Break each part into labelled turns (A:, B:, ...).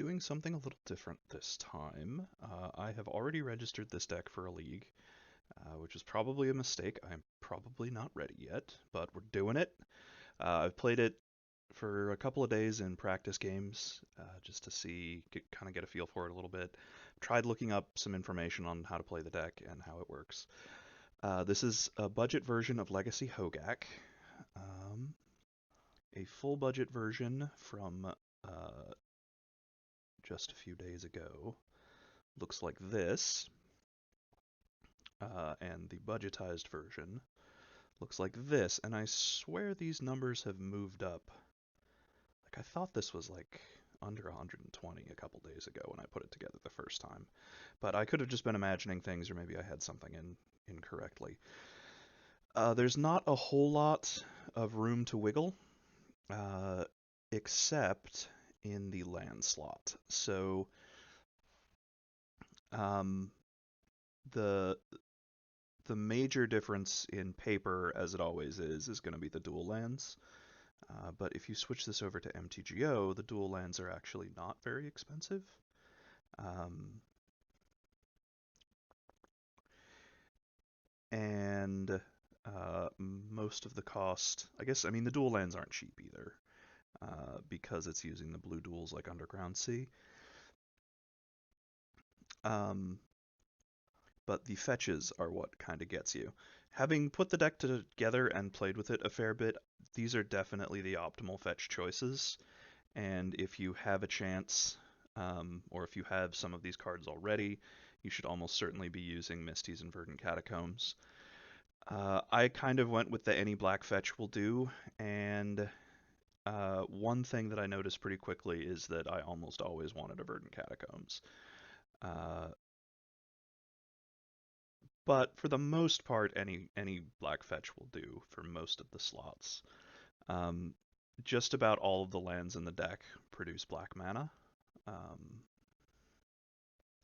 A: doing something a little different this time. I have already registered this deck for a league, which is probably a mistake. I'm probably not ready yet, but we're doing it. I've played it for a couple of days in practice games, just to see, kind of get a feel for it a little bit. Tried looking up some information on how to play the deck and how it works. This is a budget version of Legacy Hogaak. Um, a full budget version from just a few days ago looks like this, and the budgetized version looks like this, and I swear these numbers have moved up. Like, I thought this was like under 120 a couple days ago when I put it together the first time, but I could have just been imagining things, or maybe I had something in incorrectly. There's not a whole lot of room to wiggle, uh, except in the land slot. So um, the the major difference in paper, as it always is going to be the dual lands. But if you switch this over to MTGO, the dual lands are actually not very expensive. Um, and most of the cost, I mean, the dual lands aren't cheap either, because it's using the blue duals like Underground Sea. Um, but the fetches are what kind of gets you. Having put the deck together and played with it a fair bit, these are definitely the optimal fetch choices. And if you have a chance, or if you have some of these cards already, you should almost certainly be using Misty's and Verdant Catacombs. I kind of went with the any black fetch will do, and one thing that I noticed pretty quickly is that I almost always wanted a Verdant Catacombs. Uh, but for the most part, any black fetch will do for most of the slots. Um, just about all of the lands in the deck produce black mana. Um,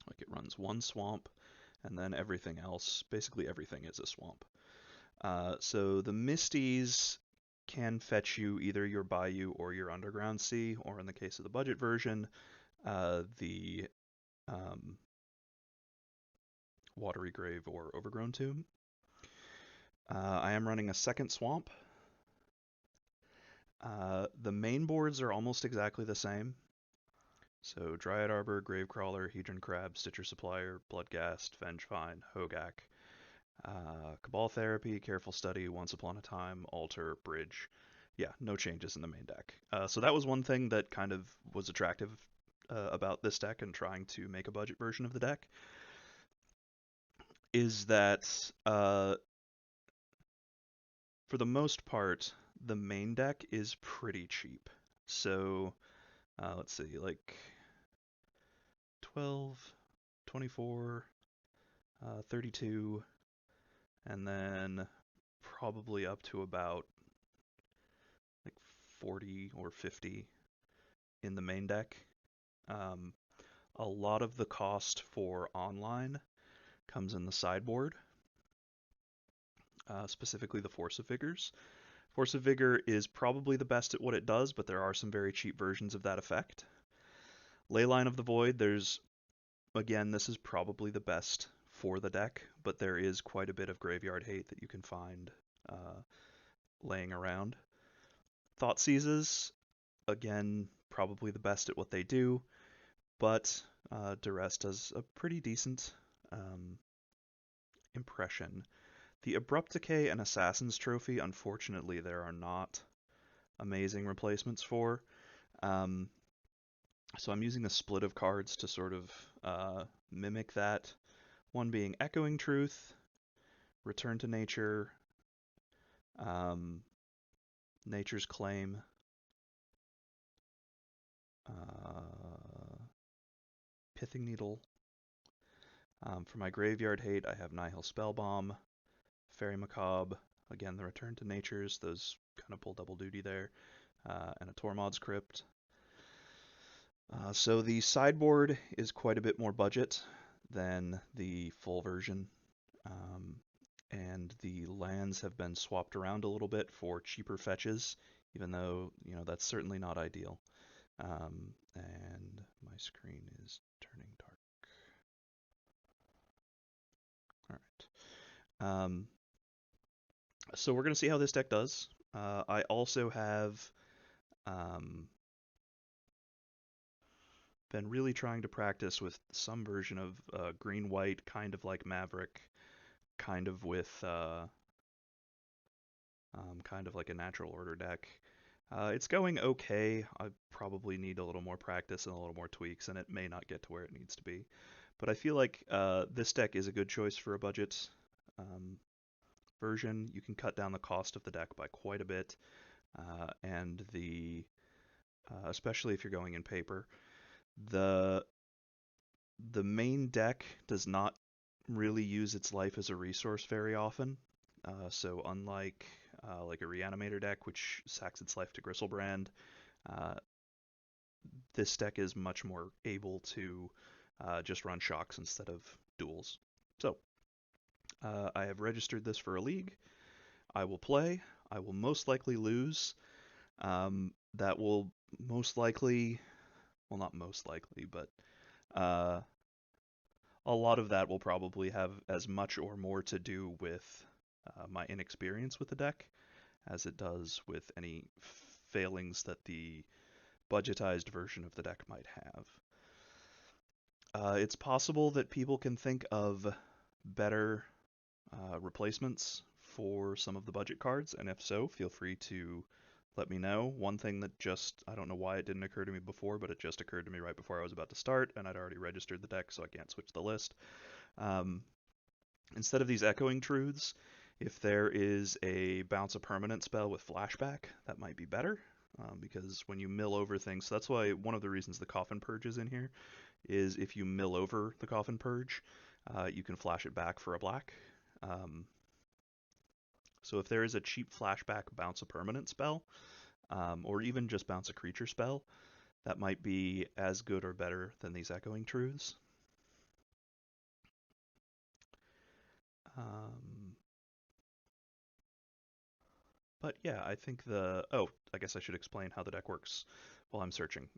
A: like it runs one swamp, and then everything else, basically everything is a swamp. So the Misties can fetch you either your Bayou or your Underground Sea, or in the case of the budget version, the um, Watery Grave or Overgrown Tomb. I am running a second swamp. The main boards are almost exactly the same. So Dryad Arbor, Gravecrawler, Hedron Crab, Stitcher Supplier, Bloodghast, Vengevine, Hogaak, Cabal Therapy, Careful Study, Once Upon a Time, Altar, Bridge. Yeah, no changes in the main deck. So that was one thing that kind of was attractive about this deck and trying to make a budget version of the deck, is that for the most part, the main deck is pretty cheap. So let's see, like 12, 24, 32, and then probably up to about like 40 or 50 in the main deck. Um, a lot of the cost for online comes in the sideboard, specifically the Force of Vigors. Force of Vigor is probably the best at what it does, but there are some very cheap versions of that effect. Leyline of the Void, again, this is probably the best for the deck, but there is quite a bit of graveyard hate that you can find laying around. Thought Seizes, again, probably the best at what they do, but Duress does a pretty decent um, impression. The Abrupt Decay and Assassin's Trophy, unfortunately, there are not amazing replacements for. Um, so I'm using a split of cards to sort of mimic that. One being Echoing Truth, Return to Nature, um, Nature's Claim, uh, Pithing Needle. For my Graveyard Hate, I have Nihil Spellbomb, Fairy Macabre, again, the Return to Natures, those kind of pull double duty there, and a Tormod's Crypt. So the sideboard is quite a bit more budget than the full version, um, and the lands have been swapped around a little bit for cheaper fetches, even though, that's certainly not ideal. And my screen is turning dark. All right. So we're going to see how this deck does. I also have um, been really trying to practice with some version of green-white, kind of like Maverick, kind of with kind of like a natural order deck. It's going okay. I probably need a little more practice and a little more tweaks, and it may not get to where it needs to be. But I feel like this deck is a good choice for a budget um, version. You can cut down the cost of the deck by quite a bit, and especially if you're going in paper, the the main deck does not really use its life as a resource very often. So unlike like a Reanimator deck, which sacks its life to Gristlebrand, uh, this deck is much more able to just run shocks instead of duels. So I have registered this for a league. I will play. I will most likely lose. That will most likely, well, not most likely, but uh, a lot of that will probably have as much or more to do with my inexperience with the deck as it does with any failings that the budgetized version of the deck might have. It's possible that people can think of better replacements for some of the budget cards, and if so, feel free to let me know. One thing that I don't know why it didn't occur to me before, but it just occurred to me right before I was about to start, and I'd already registered the deck, so I can't switch the list. Um, Instead of these echoing truths, if there is a bounce a permanent spell with flashback, that might be better. Because when you mill over things, so that's why one of the reasons the Coffin Purge is in here is if you mill over the Coffin Purge, you can flash it back for a black. Um, so if there is a cheap flashback bounce a permanent spell, or even just bounce a creature spell, that might be as good or better than these echoing truths. Um, but yeah, I think I guess I should explain how the deck works while I'm searching.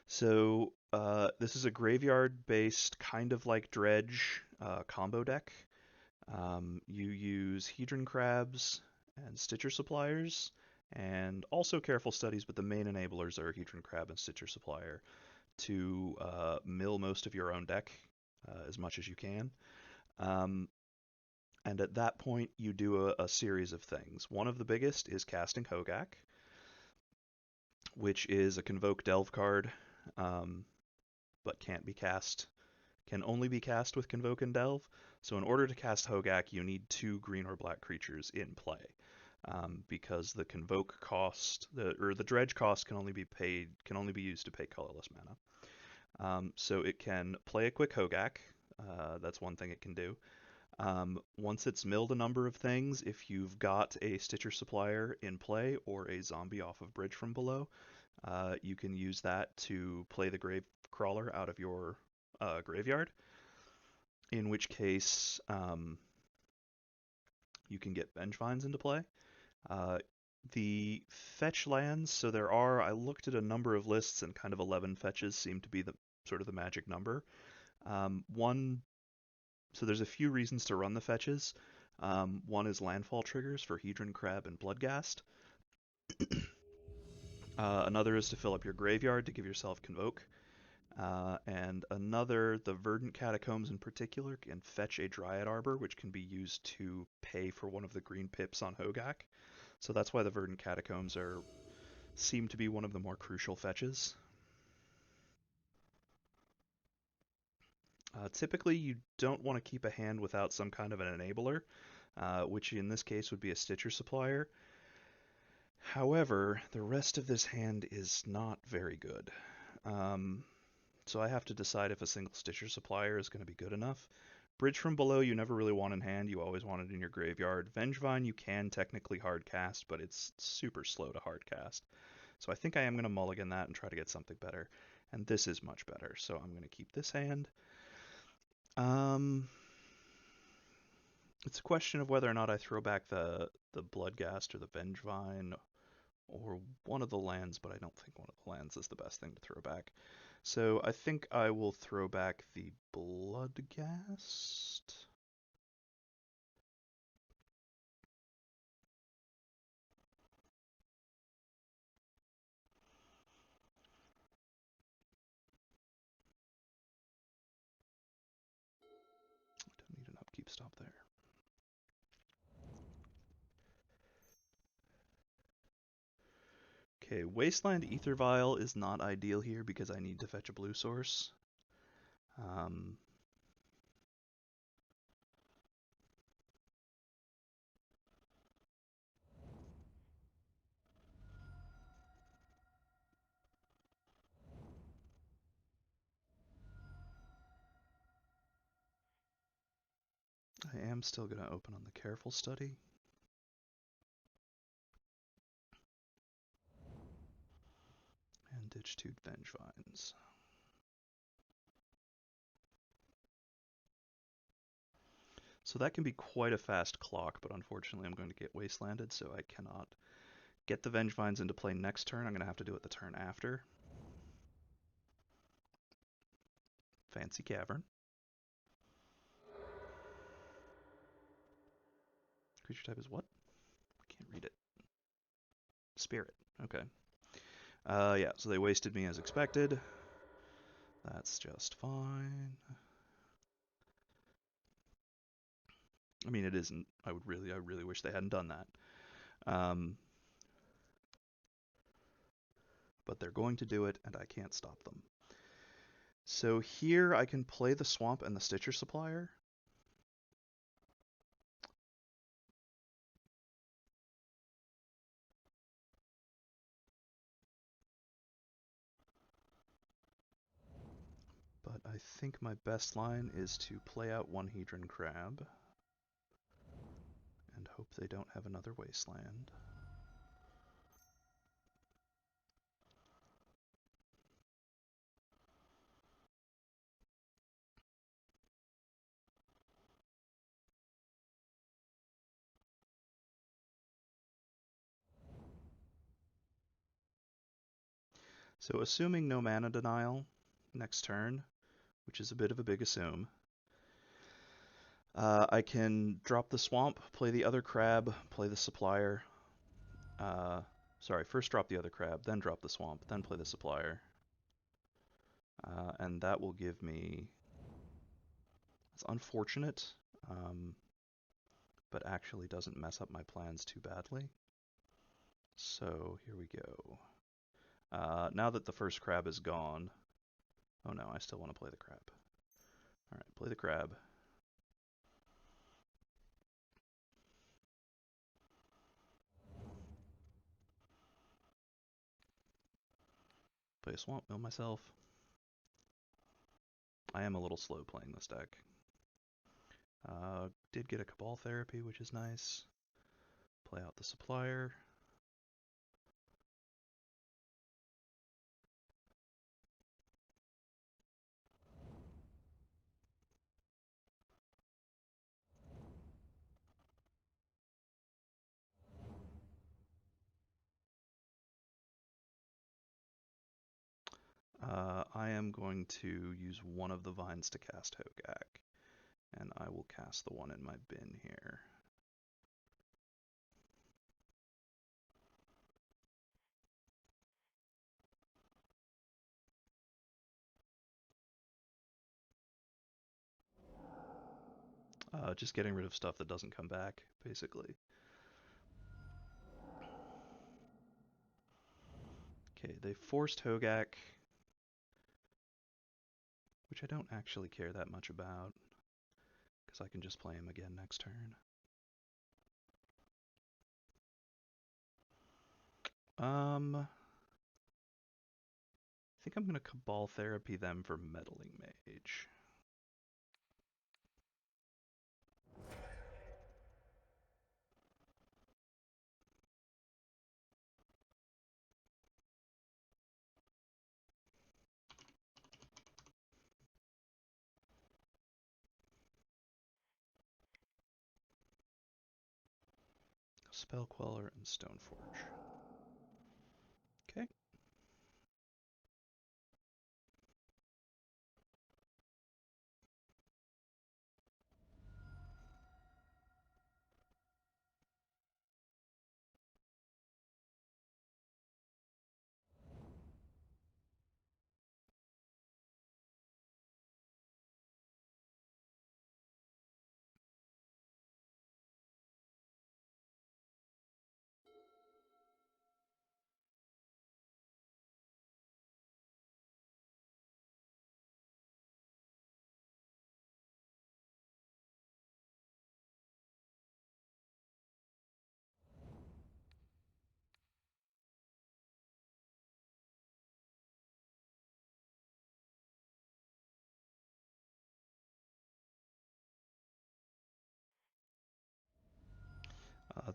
A: This is a graveyard-based, kind of like Dredge combo deck. You use Hedron Crabs and Stitcher Suppliers, and also Careful Studies, but the main enablers are Hedron Crab and Stitcher Supplier to mill most of your own deck as much as you can. Um, and at that point, you do a series of things. One of the biggest is casting Hogaak, which is a Convoke Delve card, um, but can only be cast with Convoke and Delve. So in order to cast Hogaak, you need 2 green or black creatures in play. Because the Convoke cost, the Dredge cost can only be used to pay colorless mana. So it can play a quick Hogaak. That's one thing it can do. Once it's milled a number of things, if you've got a Stitcher Supplier in play or a zombie off of Bridge from Below, you can use that to play the Grave Crawler out of your graveyard, in which case you can get Vengevines into play. Uh, the fetch lands, so I looked at a number of lists and kind of 11 fetches seem to be the sort of the magic number. So there's a few reasons to run the fetches. One is landfall triggers for Hedron Crab and Bloodghast. Another is to fill up your graveyard to give yourself Convoke. And another, the Verdant Catacombs in particular, can fetch a Dryad Arbor, which can be used to pay for one of the green pips on Hogaak. So that's why the Verdant Catacombs seem to be one of the more crucial fetches. Typically, you don't want to keep a hand without some kind of an enabler, which in this case would be a Stitcher Supplier. However, the rest of this hand is not very good. So I have to decide if a single Stitcher Supplier is going to be good enough. Bridge from Below you never really want in hand, you always want it in your graveyard. Vengevine you can technically hard cast, but it's super slow to hard cast. So I think I am going to mulligan that and try to get something better. And this is much better, so I'm going to keep this hand. It's a question of whether or not I throw back the Bloodghast or the Vengevine or one of the lands, but I don't think one of the lands is the best thing to throw back. So I think I will throw back the Bloodghast. Don't need an upkeep stop there. Okay, Wasteland Ether Vial is not ideal here because I need to fetch a blue source. Um, I am still going to open on the Careful Study. And ditch two Vengevines. So that can be quite a fast clock, but unfortunately I'm going to get Wastelanded, so I cannot get the Vengevines into play next turn. I'm going to have to do it the turn after. Fancy Cavern. Creature type is what? I can't read it. Spirit. Okay. Yeah, so they wasted me as expected. That's just fine. I mean, it isn't. I really wish they hadn't done that. But they're going to do it, and I can't stop them. So here I can play the Swamp and the Stitcher Supplier. But I think my best line is to play out one Hedron Crab and hope they don't have another Wasteland. So assuming no mana denial next turn, which is a bit of a big assume, I can drop the Swamp, play the other Crab, play the Supplier. Sorry, first drop the other Crab, then drop the Swamp, then play the Supplier. And that will give me... It's unfortunate, but actually doesn't mess up my plans too badly. So here we go. Now that the first Crab is gone... Oh no, I still want to play the Crab. Alright, play the Crab. Play a Swamp, mill myself. I am a little slow playing this deck. Did get a Cabal Therapy, which is nice. Play out the Supplier. I am going to use one of the vines to cast Hogaak, and I will cast the one in my bin here. Just getting rid of stuff that doesn't come back, basically. Okay, they forced Hogaak, which I don't actually care that much about, because I can just play him again next turn. I think I'm going to Cabal Therapy them for Meddling Mage. Spell Queller and Stoneforge.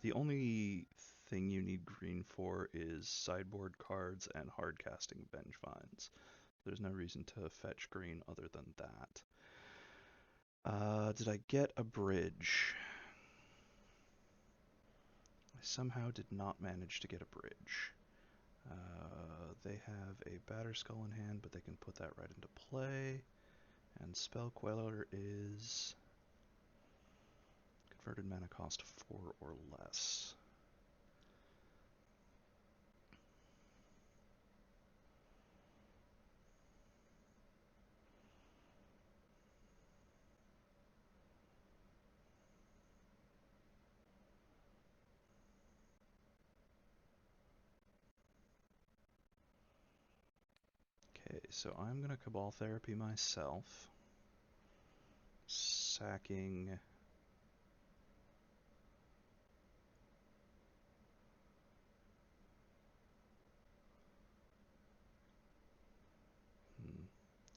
A: The only thing you need green for is sideboard cards and hard casting Vengevines. There's no reason to fetch green other than that. Did I get a bridge? I somehow did not manage to get a bridge. They have a Batterskull in hand, but they can put that right into play. And Spell Queller is converted mana cost 4 or less. Okay, so I'm going to Cabal Therapy myself, sacking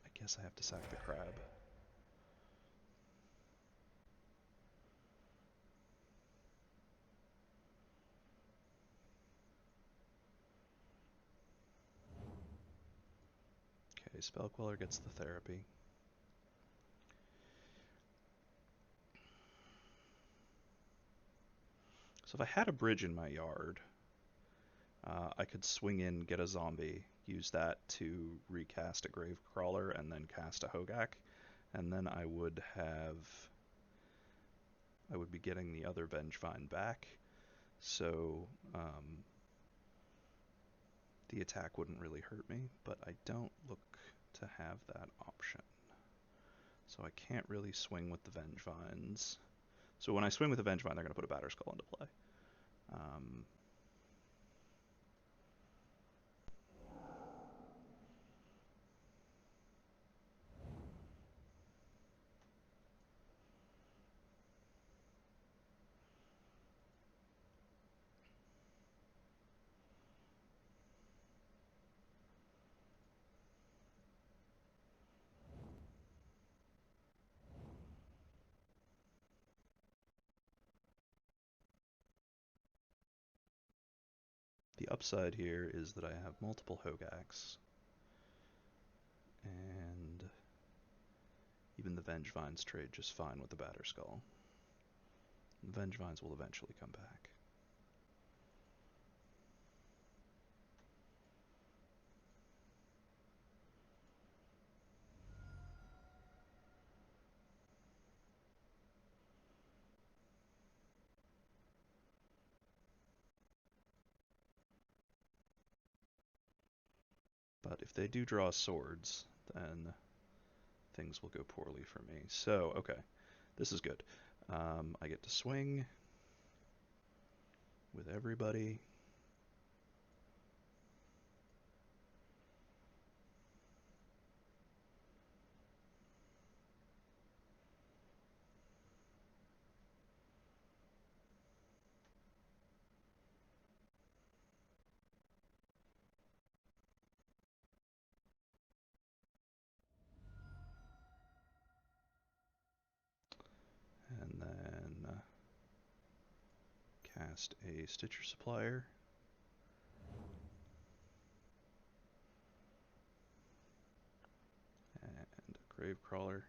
A: I guess I have to sack the crab. Okay, Spell Queller gets the therapy. So if I had a bridge in my yard, I could swing in, get a zombie, use that to recast a Gravecrawler, and then cast a Hogaak, and then I would be getting the other Vengevine back, so the attack wouldn't really hurt me, but I don't look to have that option. So I can't really swing with the Vengevines. So when I swing with the Vengevine, they're going to put a Batterskull into play. The upside here is that I have multiple Hogaaks, and even the Vengevines trade just fine with the Batterskull. The Vengevines will eventually come back. But if they do draw swords, then things will go poorly for me. So, okay, this is good. I get to swing with everybody. And then cast a Stitcher Supplier. And a Gravecrawler.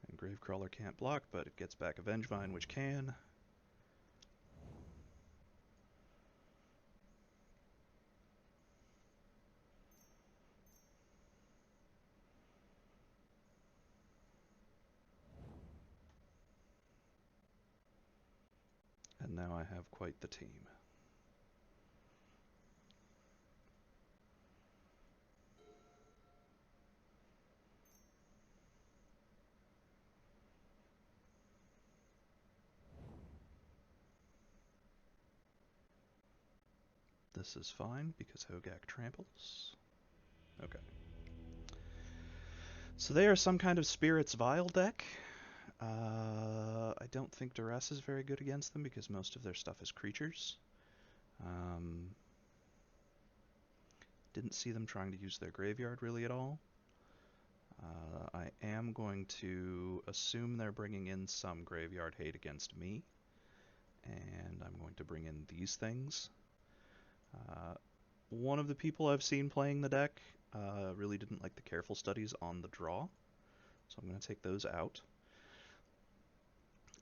A: And Gravecrawler can't block, but it gets back a Vengevine, which can. And now I have quite the team. This is fine because Hogaak tramples. Okay. So they are some kind of Spirit's Vile deck. I don't think Duress is very good against them because most of their stuff is creatures. Didn't see them trying to use their graveyard really at all. I am going to assume they're bringing in some graveyard hate against me, and I'm going to bring in these things. One of the people I've seen playing the deck really didn't like the careful studies on the draw, so I'm going to take those out.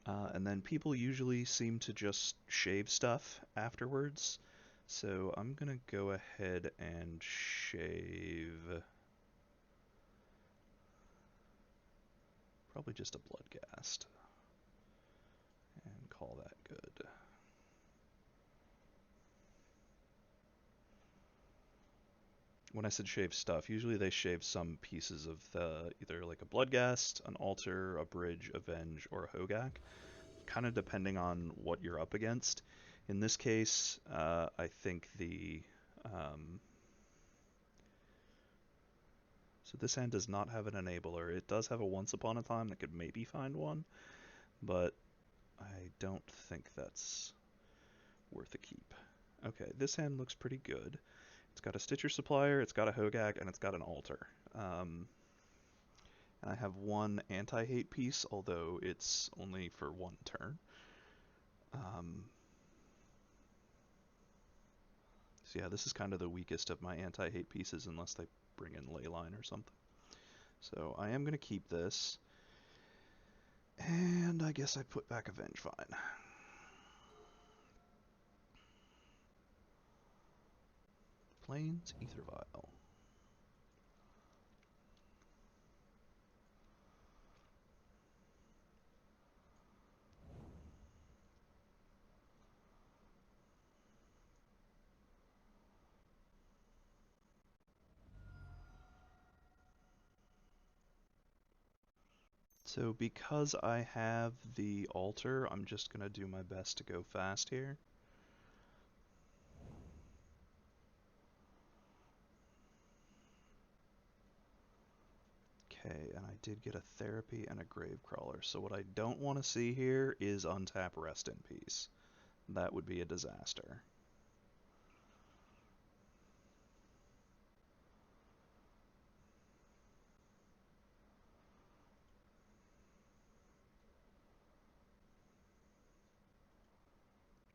A: And then people usually seem to just shave stuff afterwards, so I'm going to go ahead and shave probably just a Bloodghast and call that good. When I said shave stuff, usually they shave some pieces of the either like a Bloodghast, an Altar, a Bridge, Avenge, or a Hogaak, kind of depending on what you're up against. In this case, I think so this hand does not have an enabler. It does have a Once Upon a Time that could maybe find one, but I don't think that's worth a keep. Okay, this hand looks pretty good. It's got a Stitcher Supplier, it's got a Hogaak, and it's got an Altar. And I have one anti-hate piece, although it's only for one turn. So yeah, this is kind of the weakest of my anti-hate pieces unless they bring in Leyline or something. So I am going to keep this. And I guess I put back Avenge fine. Plains, Ether Vial. So because I have the Altar, I'm just going to do my best to go fast here. Okay, and I did get a Therapy and a Gravecrawler, so what I don't want to see here is untap Rest in Peace. That would be a disaster.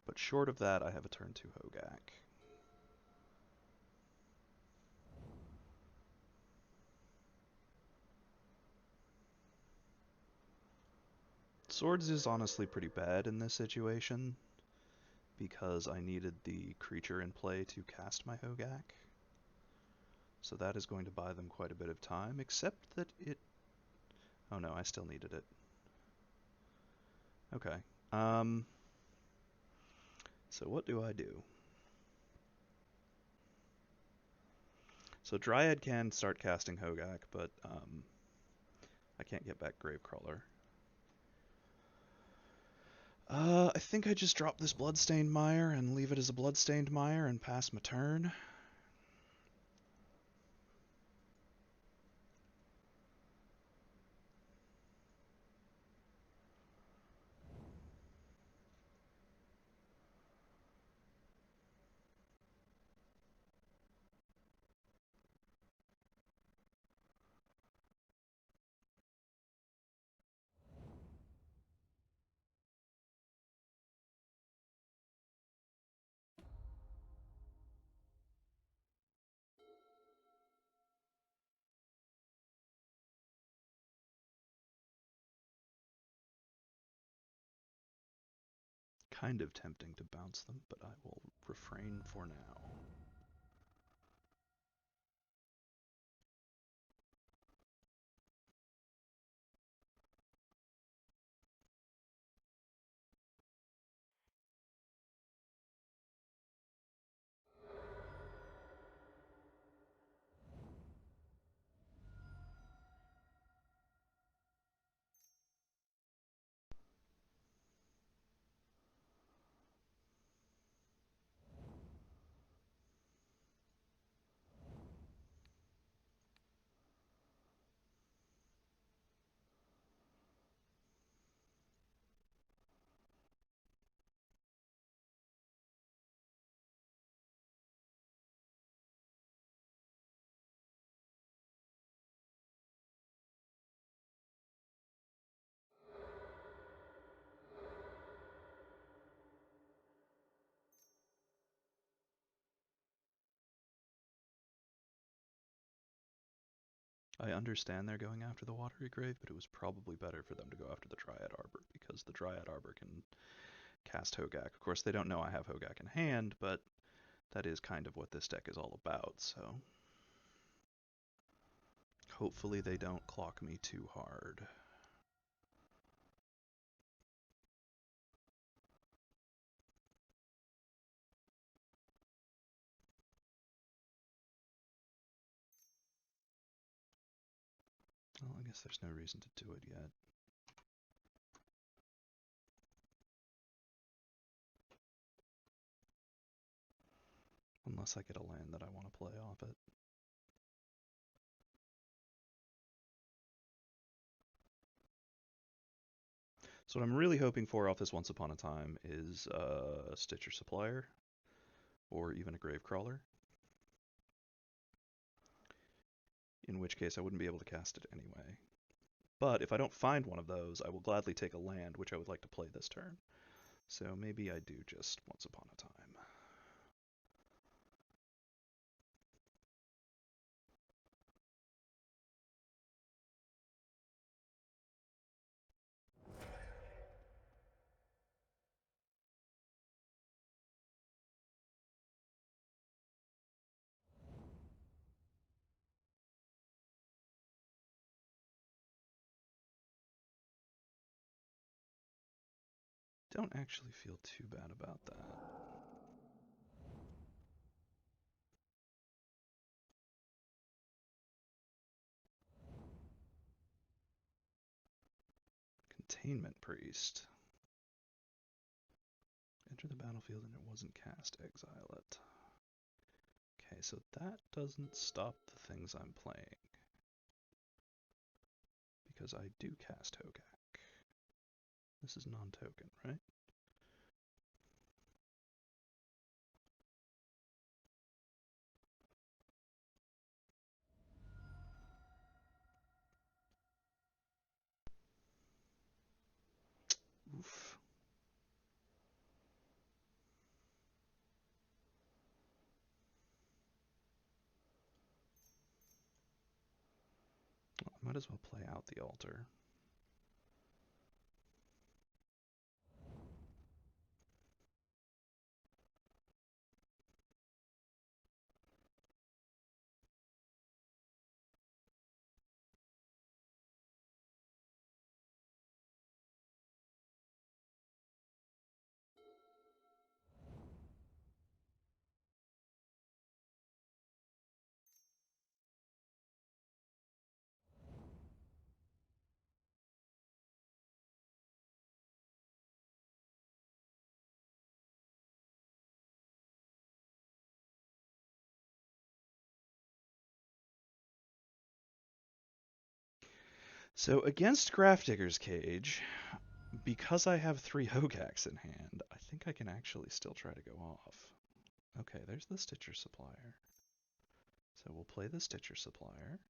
A: But short of that, I have a turn 2 Hogaak. Swords is honestly pretty bad in this situation, because I needed the creature in play to cast my Hogaak. So that is going to buy them quite a bit of time, except that it... Oh no, I still needed it. Okay. So what do I do? So Dryad can start casting Hogaak, but I can't get back Gravecrawler. I think I just drop this Bloodstained Mire and leave it as a Bloodstained Mire and pass my turn. Kind of tempting to bounce them, but I will refrain for now. I understand they're going after the Watery Grave, but it was probably better for them to go after the Dryad Arbor, because the Dryad Arbor can cast Hogaak. Of course, they don't know I have Hogaak in hand, but that is kind of what this deck is all about, so hopefully they don't clock me too hard. Well, I guess there's no reason to do it yet. Unless I get a land that I want to play off it. So what I'm really hoping for off this Once Upon a Time is a Stitcher Supplier, or even a Gravecrawler. In which case I wouldn't be able to cast it anyway. But if I don't find one of those, I will gladly take a land, which I would like to play this turn. So maybe I do just Once Upon a Time. Don't actually feel too bad about that. Containment Priest. Enter the battlefield and it wasn't cast, exile it. Okay, so that doesn't stop the things I'm playing. Because I do cast Hogaak. This is non-token, right? Oof. Well, I might as well play out the altar. So against Grafdigger's Cage, because I have 3 Hogaaks in hand, I think I can actually still try to go off. Okay, there's the Stitcher Supplier. So we'll play the Stitcher Supplier.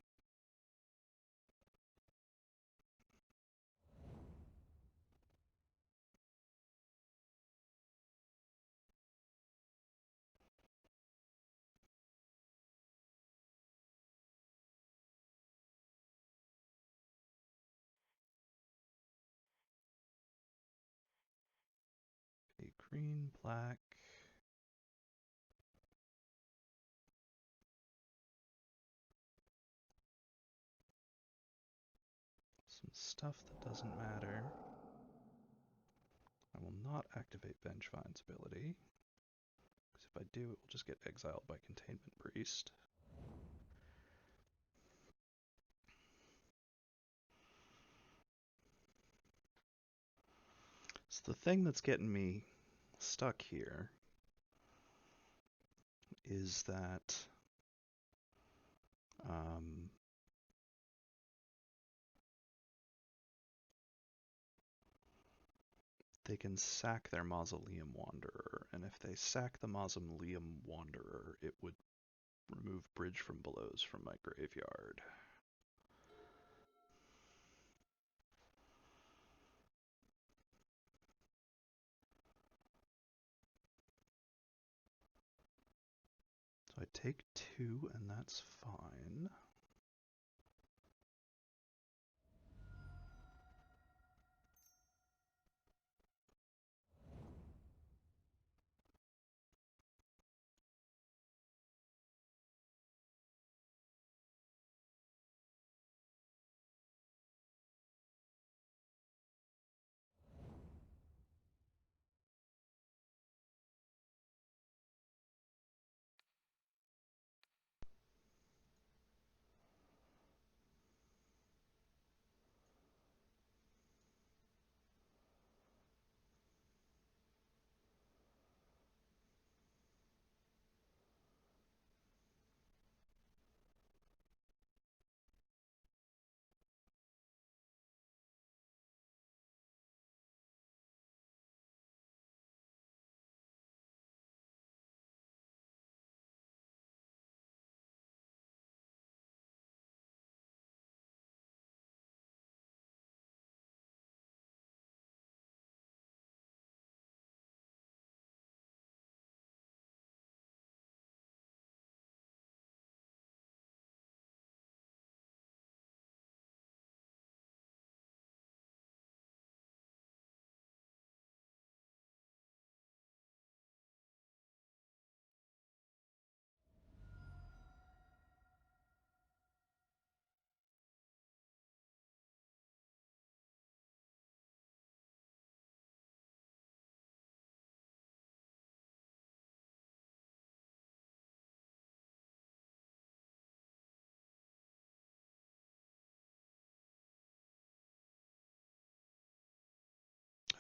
A: A green, black. Some stuff that doesn't matter. I will not activate Benchvine's ability, because if I do, it will just get exiled by Containment Priest. So the thing that's getting me stuck here is that they can sack their Mausoleum Wanderer, and if they sack the Mausoleum Wanderer, it would remove Bridge from Belows from my graveyard. So I take 2, and that's fine.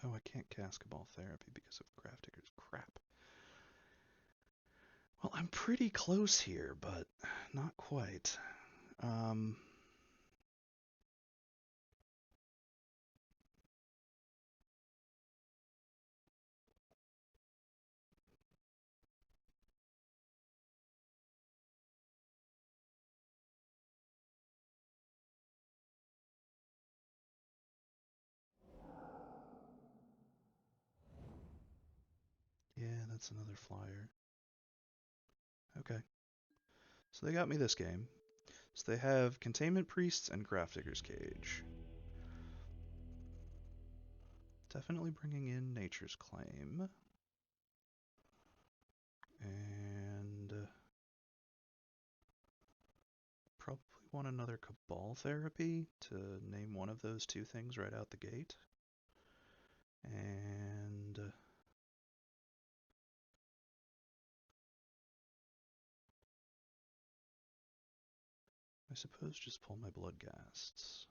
A: Oh, I can't cast Cabal Therapy because of Graph Digger's crap. Well, I'm pretty close here, but not quite. Um, yeah, that's another flyer. Okay, so they got me this game. So they have Containment Priests and Graph Digger's Cage. Definitely bringing in Nature's Claim. And probably want another Cabal Therapy to name one of those two things right out the gate. And I suppose just pull my Bloodghasts.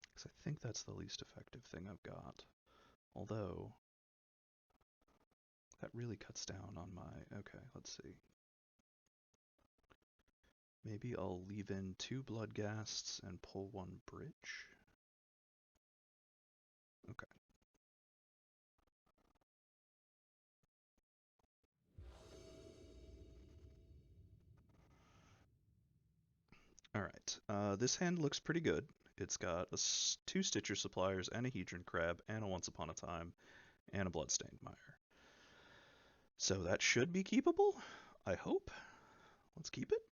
A: Because I think that's the least effective thing I've got. Although, that really cuts down on my... Okay, let's see. Maybe I'll leave in 2 Bloodghasts and pull 1 Bridge. Okay. Alright, this hand looks pretty good. It's got 2 Stitcher Suppliers and a Hedron Crab and a Once Upon a Time and a Bloodstained Mire. So that should be keepable, I hope. Let's keep it.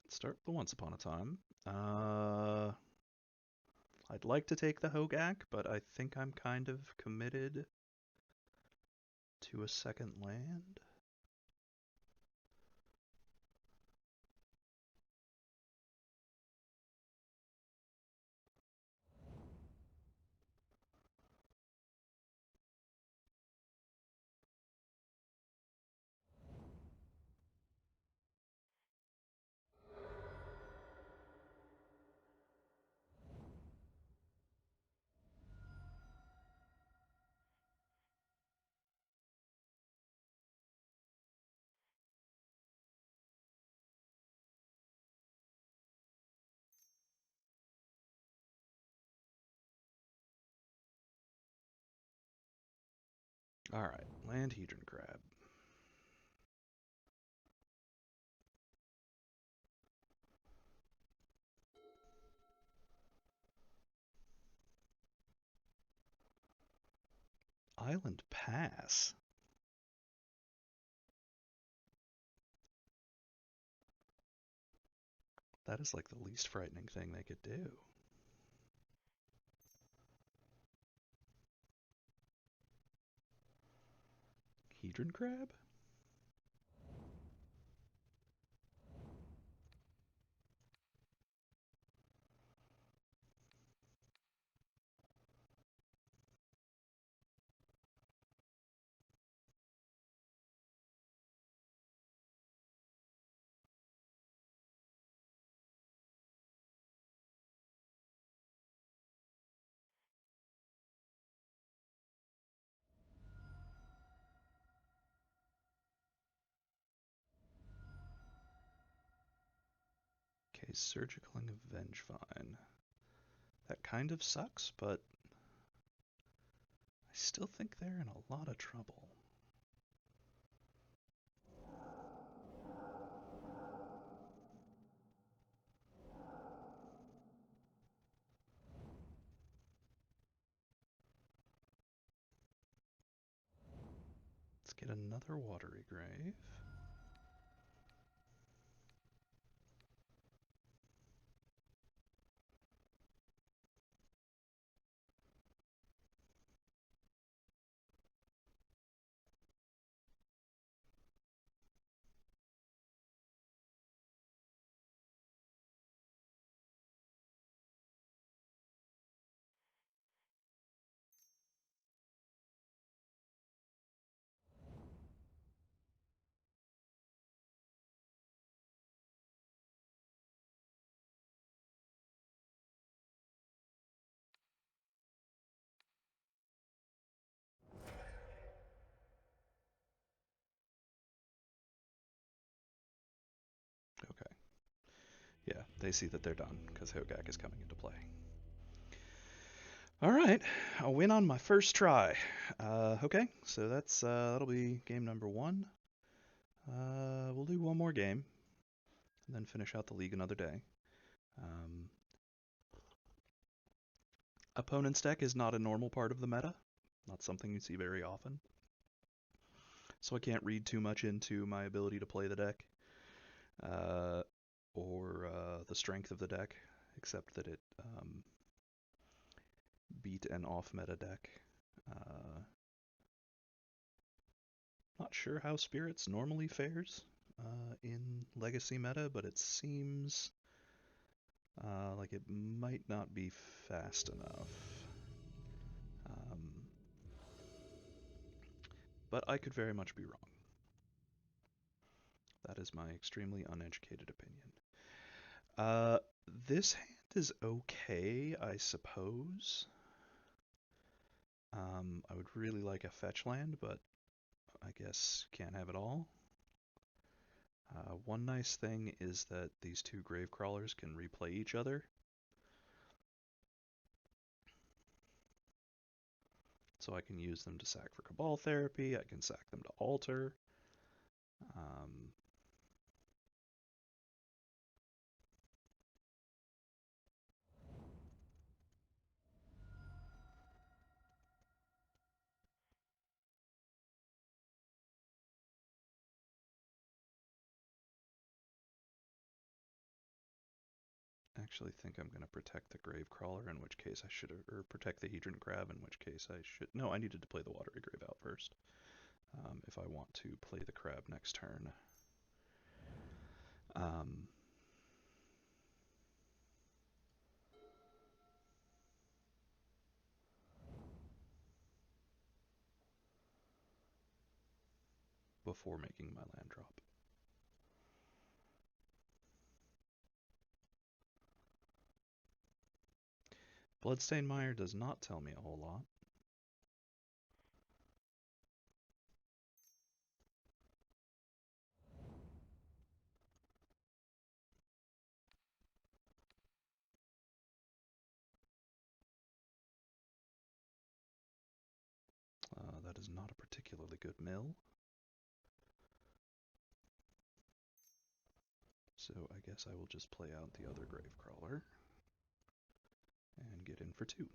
A: Let's start the Once Upon a Time. I'd like to take the Hogaak, but I think I'm kind of committed to a second land. Alright, land Hedron Crab. Island Pass? That is like the least frightening thing they could do. Hedron Crab? Okay, Surgicling of Vengevine. That kind of sucks, but I still think they're in a lot of trouble. Let's get another Watery Grave. they see that they're done because Hogaak is coming into play. All right, a win on my first try. Okay, so that'll be game number one. We'll do one more game, and then finish out the league another day. Um, Opponent's deck is not a normal part of the meta, not something you see very often. So I can't read too much into my ability to play the deck, uh, or the strength of the deck, except that it beat an off-meta deck. Not sure how Spirits normally fares in Legacy meta, but it seems like it might not be fast enough. Um, but I could very much be wrong. That is my extremely uneducated opinion. This hand is okay, I suppose. I would really like a fetch land, but I guess can't have it all. One nice thing is that these two grave crawlers can replay each other. So I can use them to sack for Cabal Therapy, I can sack them to alter. Um, actually think I'm going to protect the Grave Crawler, in which case I should have, or protect the Hedron Crab, in which case I should, no, I needed to play the Watery Grave out first, if I want to play the Crab next turn. Um, before making my land drop. Bloodstained Mire does not tell me a whole lot. That is not a particularly good mill. So I guess I will just play out the other Gravecrawler and get in for 2.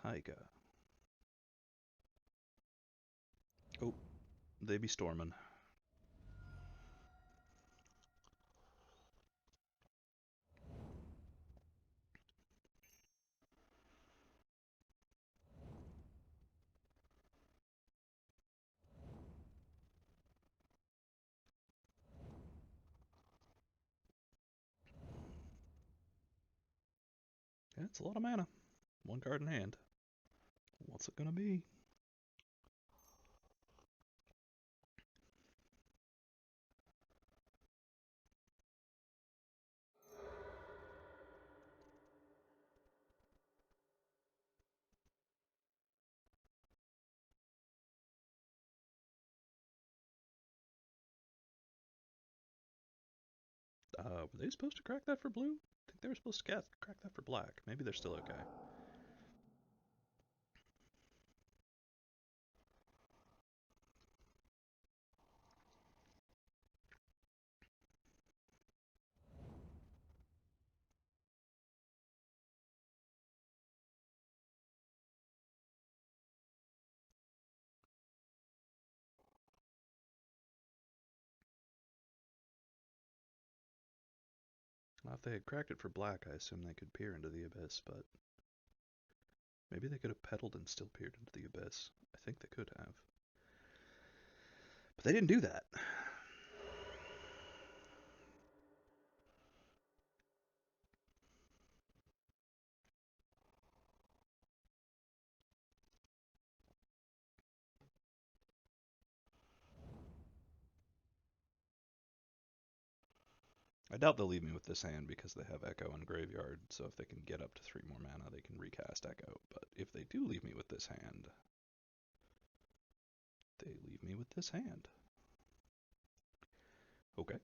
A: Taiga. Oh, they be storming. Yeah, it's a lot of mana. 1 card in hand. What's it gonna be? Were they supposed to crack that for blue? I think they were supposed to crack that for black. Maybe they're still okay. Well, if they had cracked it for black, I assume they could peer into the abyss, but maybe they could have peddled and still peered into the abyss. I think they could have. But they didn't do that. I doubt they'll leave me with this hand because they have Echo and Graveyard, so if they can get up to 3 more mana, they can recast Echo. But if they do leave me with this hand, they leave me with this hand. Okay.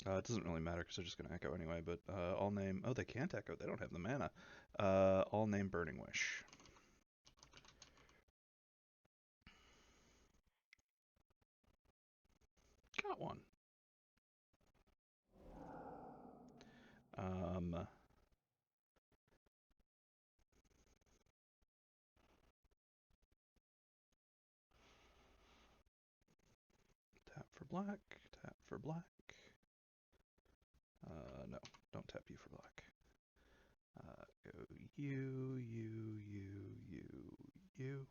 A: It doesn't really matter because they're just going to Echo anyway, but I'll name... Oh, they can't Echo. They don't have the mana. I'll name Burning Wish. Got one. Tap for black, tap for black. No, don't tap you for black. Go you, you.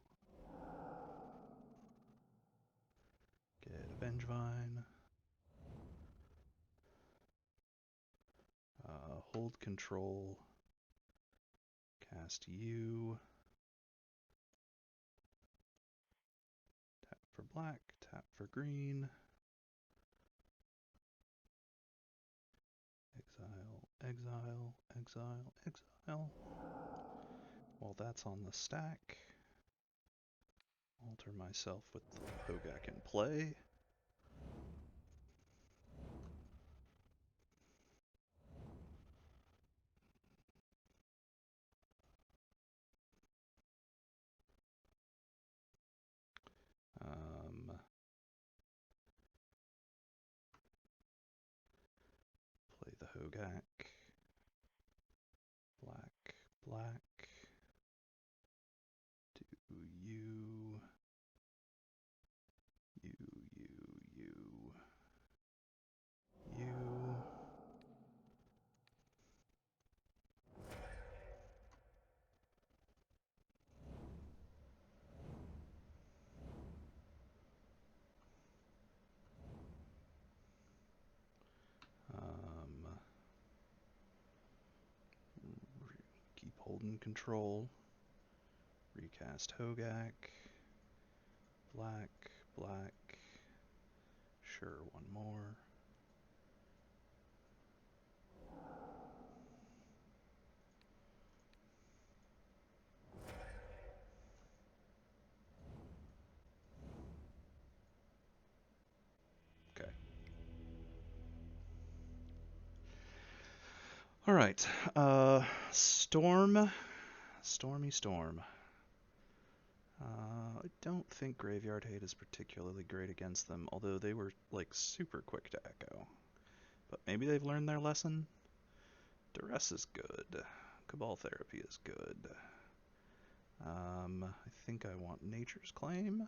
A: Get a Vengevine. Hold control. Cast you. Tap for black, tap for green. Exile, exile, exile. While that's on the stack, alter myself with the Hogaak in play. Play the Hogaak. Black, black. Do you. You. Keep holding control. Recast Hogaak. Black, black. Sure, one more. Okay. All right. Storm. Stormy Storm. I don't think Graveyard Hate is particularly great against them, although they were like super quick to Echo. But maybe they've learned their lesson. Duress is good. Cabal Therapy is good. I think I want Nature's Claim.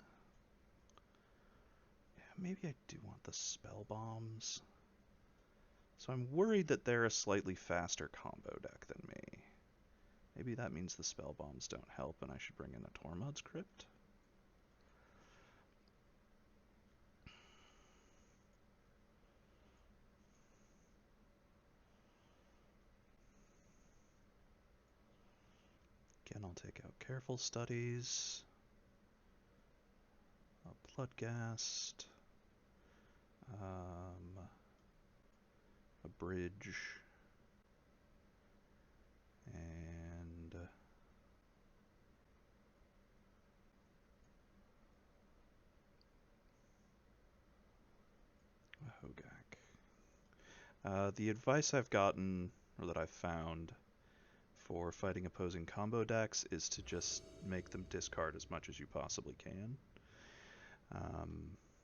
A: Yeah, maybe I do want the Spell Bombs. So I'm worried that they're a slightly faster combo deck than me. Maybe that means the Spell Bombs don't help and I should bring in a Tormod's Crypt. Again, I'll take out careful studies, a bloodgast, a bridge, and a Hogaak. The advice I've gotten, or that I've found, for fighting opposing combo decks is to just make them discard as much as you possibly can.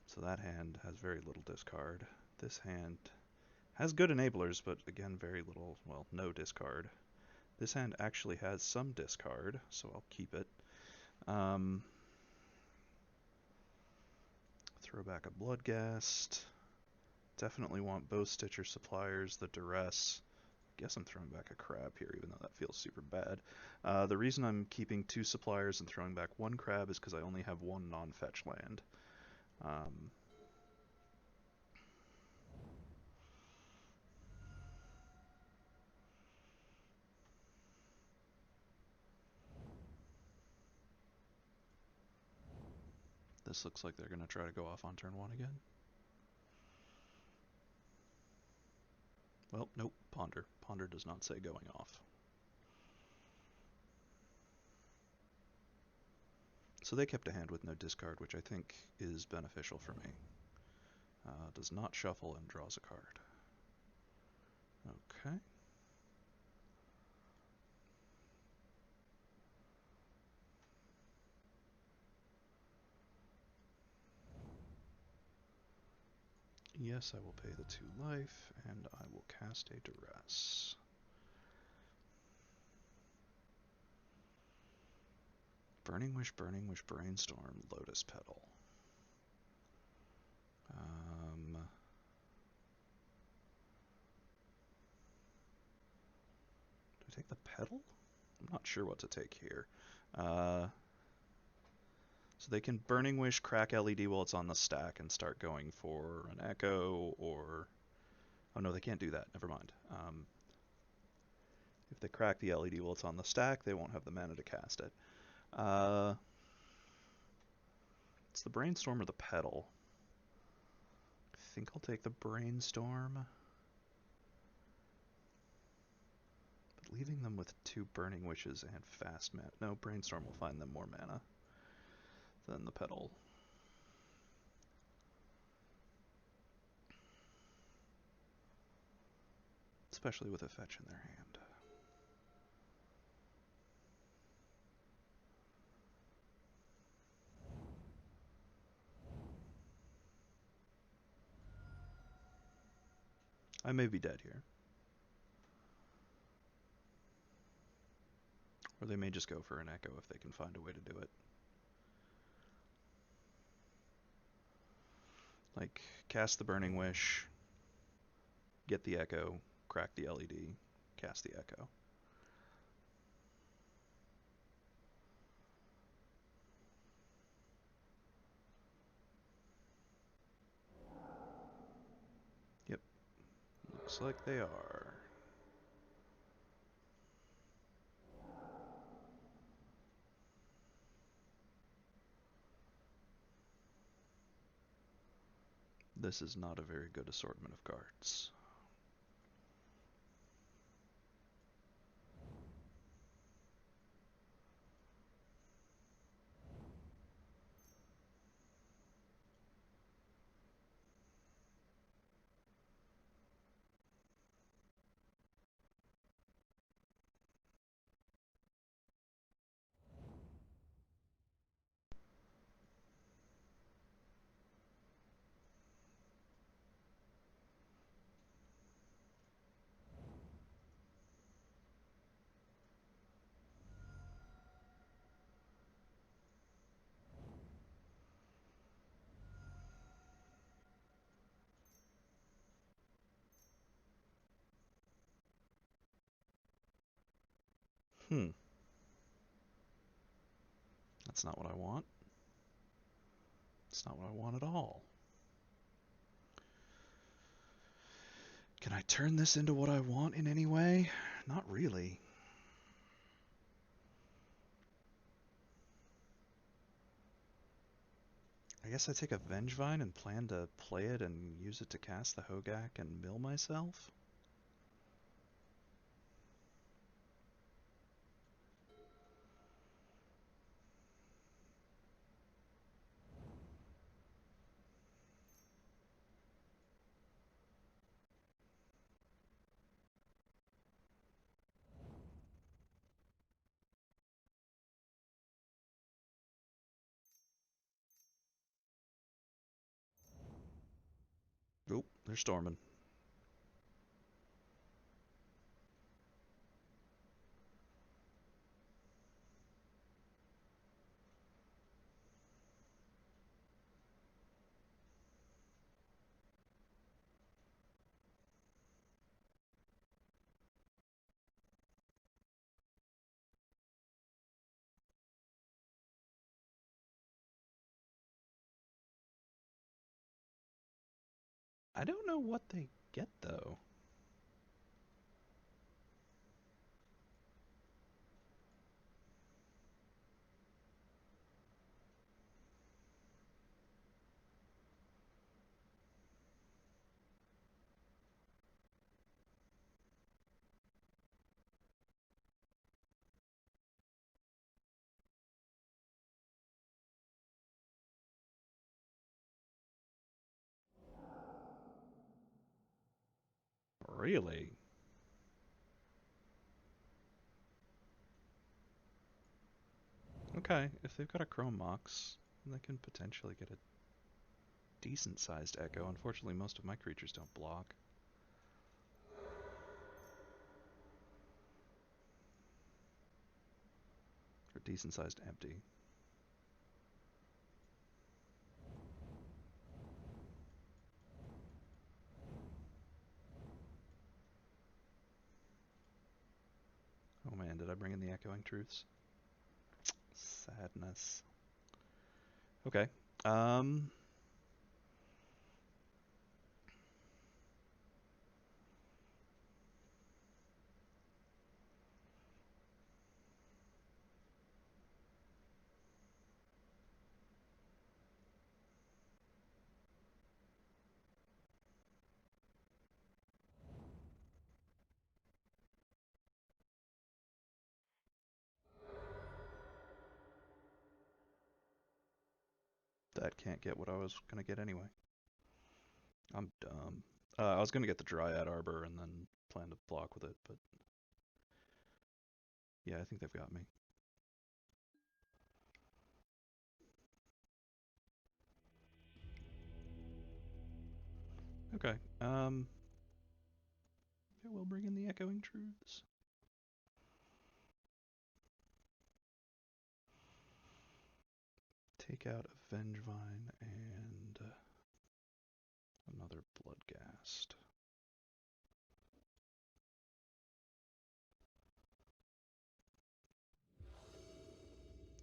A: So that hand has very little discard. This hand has good enablers, but again, very little, well, no discard. This hand actually has some discard, so I'll keep it. Throw back a Bloodgast. Definitely want both Stitcher Suppliers, the Duress. Guess I'm throwing back a Crab here, even though that feels super bad. The reason I'm keeping 2 Suppliers and throwing back 1 Crab is because I only have 1 non-fetch land. This looks like they're going to try to go off on turn 1 again. Well, nope, Ponder. Ponder does not say going off. So they kept a hand with no discard, which I think is beneficial for me. Does not shuffle and draws a card. Okay. Yes, I will pay the 2 life, and I will cast a Duress. Burning Wish, Brainstorm, Lotus Petal. Do I take the petal? I'm not sure what to take here. So they can Burning Wish, crack LED while it's on the stack, and start going for an Echo, or... Oh no, they can't do that. Never mind. If they crack the LED while it's on the stack, they won't have the mana to cast it. It's the Brainstorm or the Petal. I think I'll take the Brainstorm. But leaving them with 2 Burning Wishes and fast mana. No, Brainstorm will find them more mana than the Petal. Especially with a fetch in their hand. I may be dead here. Or they may just go for an Echo if they can find a way to do it. Like, cast the Burning Wish, get the Echo, crack the LED, cast the Echo. Yep, looks like they are. This is not a very good assortment of cards. That's not what I want. It's not what I want at all. Can I turn this into what I want in any way? Not really. I guess I take a Vengevine and plan to play it and use it to cast the Hogaak and mill myself? Oop, they're storming. I don't know what they get though. Really? Okay, if they've got a Chrome Mox, they can potentially get a decent sized Echo. Unfortunately, most of my creatures don't block. Or decent sized empty. Oh man, did I bring in the Echoing Truths? Sadness. Okay. Um, that can't get what I was gonna get anyway. I'm dumb. I was gonna get the Dryad Arbor and then plan to block with it, but yeah, I think they've got me. Okay. Yeah, we'll bring in the Echoing Truths. Take out a Vengevine and another Bloodghast.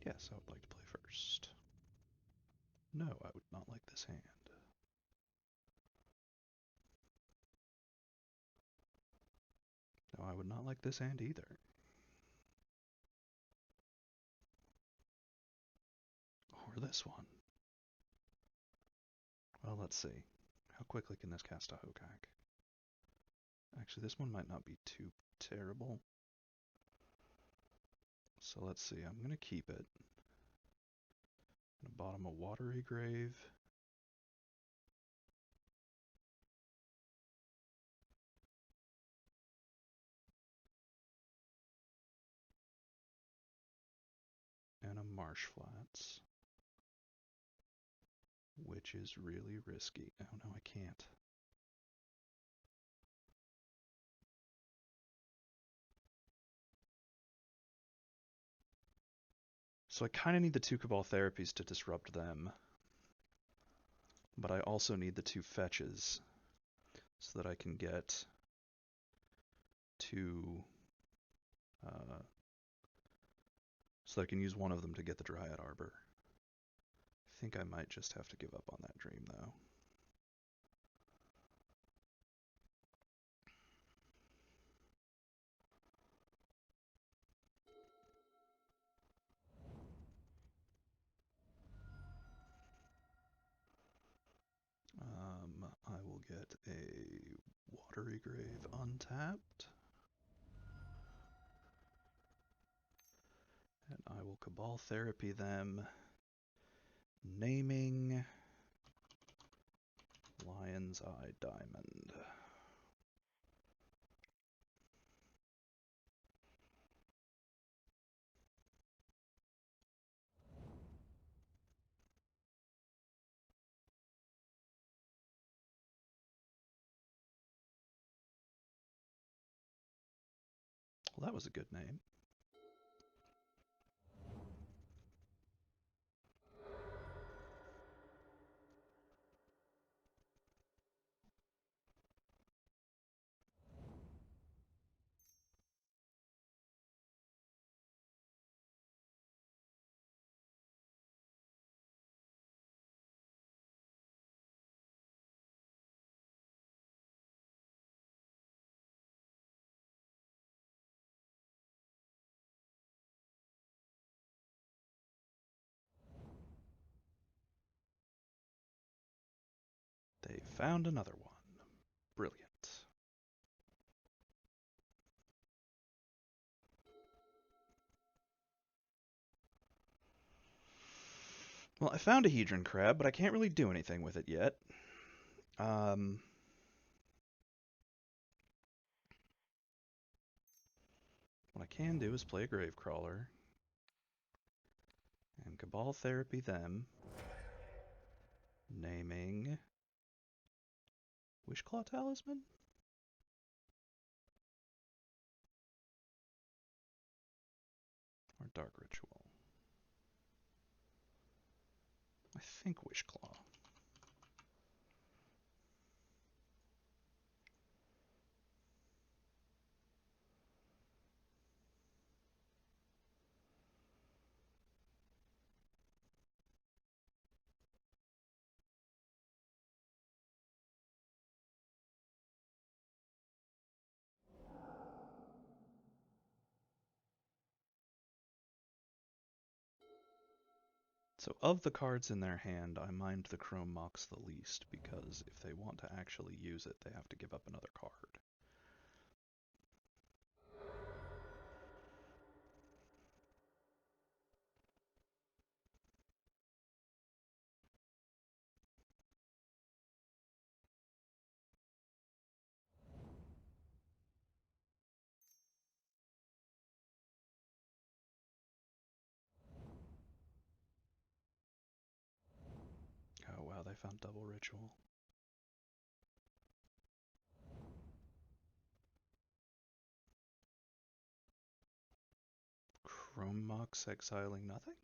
A: Yes, I would like to play first. No, I would not like this hand. No, I would not like this hand either. Or this one. Well, let's see. How quickly can this cast a Hogaak? Actually, this one might not be too terrible. So let's see. I'm going to keep it. I'm going to bottom a Watery Grave. And a Marsh Flats. Which is really risky. Oh no, I can't. So I kind of need the two Cabal Therapies to disrupt them. But I also need the two fetches so that I can get two, so that I can use one of them to get the Dryad Arbor. I think I might just have to give up on that dream though. Regrave untapped. And I will Cabal Therapy them, naming Lion's Eye Diamond. Well, that was a good name. They found another one. Brilliant. Well, I found a Hedron Crab, but I can't really do anything with it yet. What I can do is play a Gravecrawler and Cabal Therapy them, naming Wishclaw Talisman? Or Dark Ritual? I think Wishclaw. So of the cards in their hand, I mind the Chrome Mox the least, because if they want to actually use it, they have to give up another card. Oh wow, they found Double Ritual. Chrome Mox exiling nothing?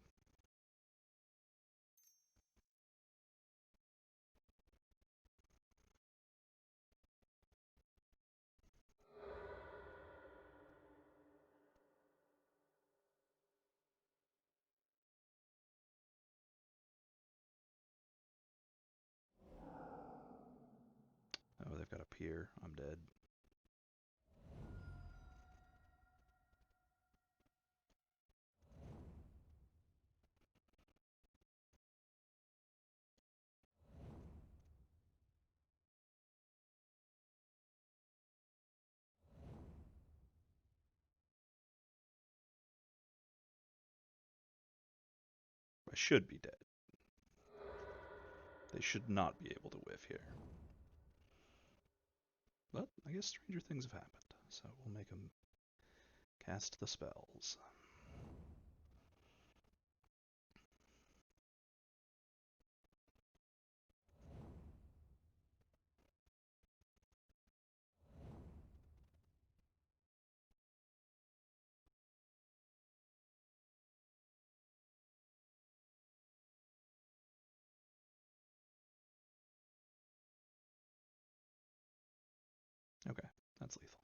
A: Oh, they've got a pier. I'm dead. I should be dead. They should not be able to whiff here. But I guess stranger things have happened, so we'll make them cast the spells. Okay, that's lethal.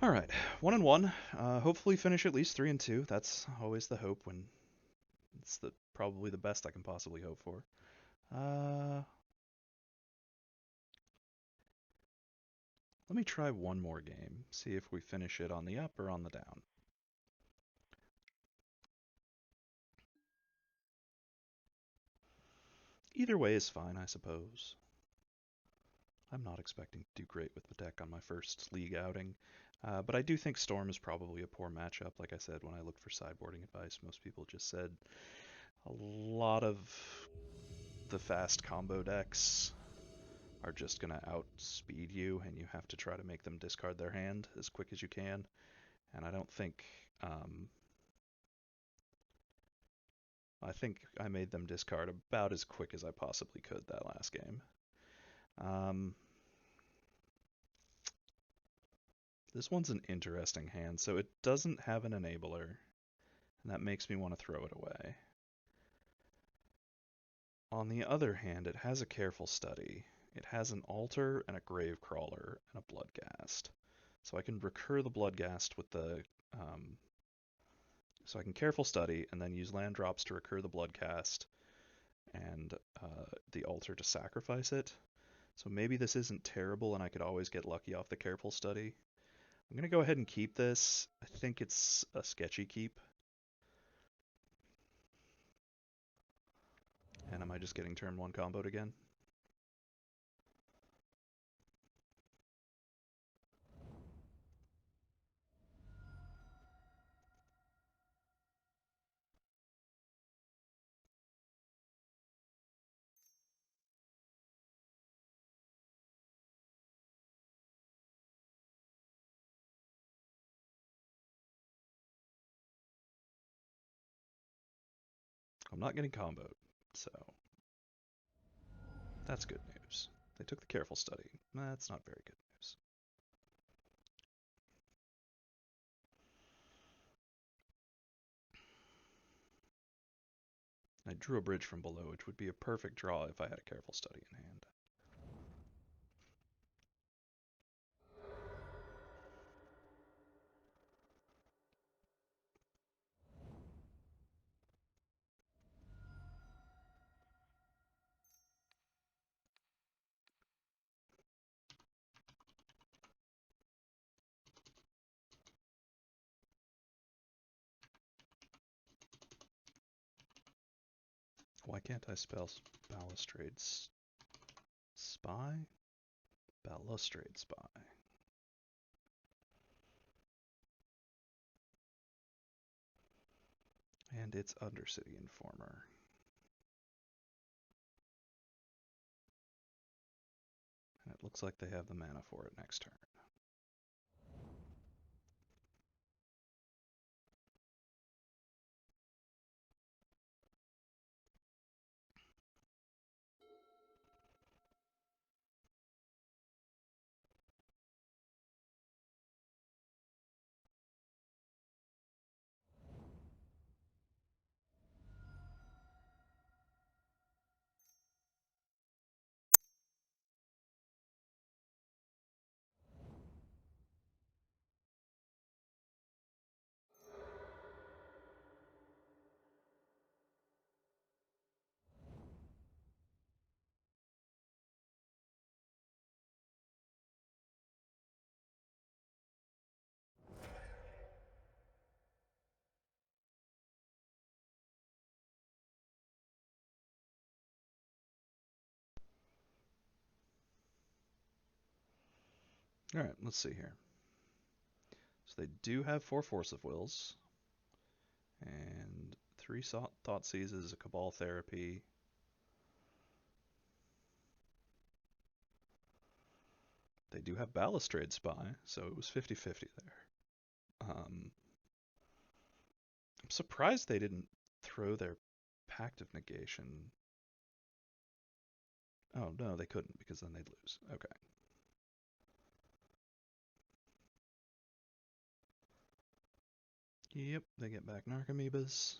A: Alright, 1-1. Hopefully finish at least 3-2. That's always the hope when it's probably the best I can possibly hope for. Let me try one more game, see if we finish it on the up or on the down. Either way is fine, I suppose. I'm not expecting to do great with the deck on my first league outing, but I do think Storm is probably a poor matchup. Like I said, when I looked for sideboarding advice, most people just said a lot of the fast combo decks are just going to outspeed you, and you have to try to make them discard their hand as quick as you can. And I think I made them discard about as quick as I possibly could that last game. Um, this one's an interesting hand. So it doesn't have an enabler, and that makes me want to throw it away. On the other hand, it has a careful study. It has an altar and a grave crawler and a bloodghast. So I can recur the bloodghast with the so I can careful study and then use land drops to recur the bloodghast and the altar to sacrifice it. So maybe this isn't terrible and I could always get lucky off the careful study. I'm going to go ahead and keep this. I think it's a sketchy keep. And am I just getting turn 1 comboed again? I'm not getting comboed, so that's good news. They took the careful study. That's not very good news. I drew a bridge from below, which would be a perfect draw if I had a careful study in hand. Why can't I spell Balustrade Spy? Balustrade Spy. And it's Undercity Informer. And it looks like they have the mana for it next turn. Alright, let's see here. So they do have 4 Force of Wills, and 3 Thought Seizes, a Cabal Therapy. They do have Balustrade Spy, so it was 50-50 there. I'm surprised they didn't throw their Pact of Negation. Oh, no, they couldn't, because then they'd lose. Okay. Yep, they get back Narcomoebas.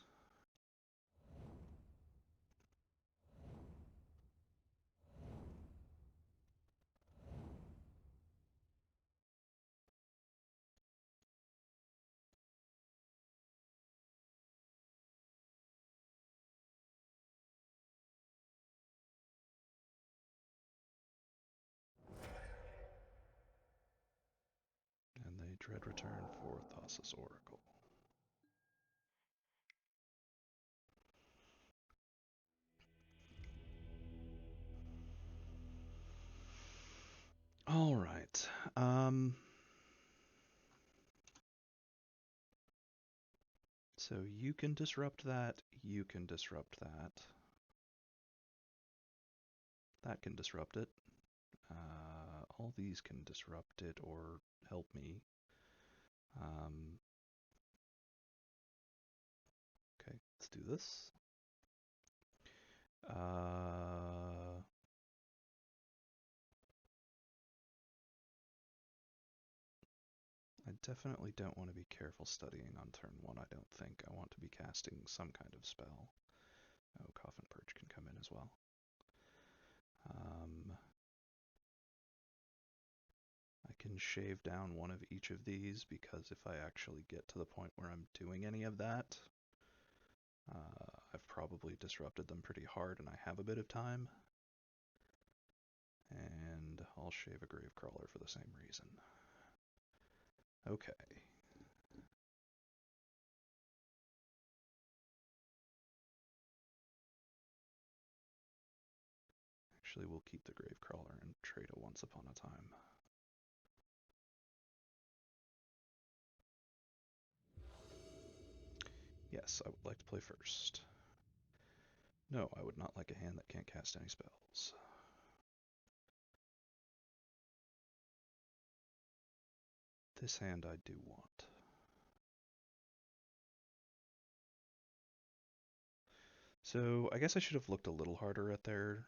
A: And they dread return for Thassa's Oracle. So you can disrupt that, you can disrupt that. That can disrupt it. All these can disrupt it or help me. Okay, let's do this. I definitely don't want to be careful studying on turn 1, I don't think. I want to be casting some kind of spell. Oh, Coffin Perch can come in as well. I can shave down one of each of these because if I actually get to the point where I'm doing any of that, I've probably disrupted them pretty hard and I have a bit of time. And I'll shave a Gravecrawler for the same reason. Okay. Actually, we'll keep the Gravecrawler and trade a Once Upon a Time. Yes, I would like to play first. No, I would not like a hand that can't cast any spells. This hand I do want. So I guess I should have looked a little harder at their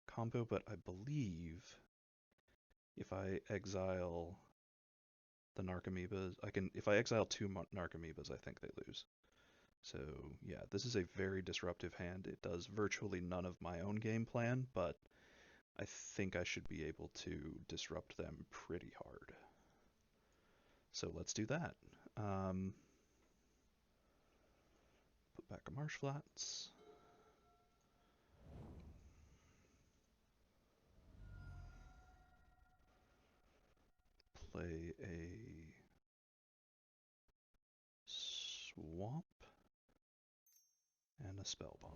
A: combo, but I believe if I exile the Narcomoebas, if I exile 2 Narcomoebas, I think they lose. So yeah, this is a very disruptive hand. It does virtually none of my own game plan, but I think I should be able to disrupt them pretty hard. So let's do that. Put back a Marsh Flats. Play a Swamp and a Spell Bomb.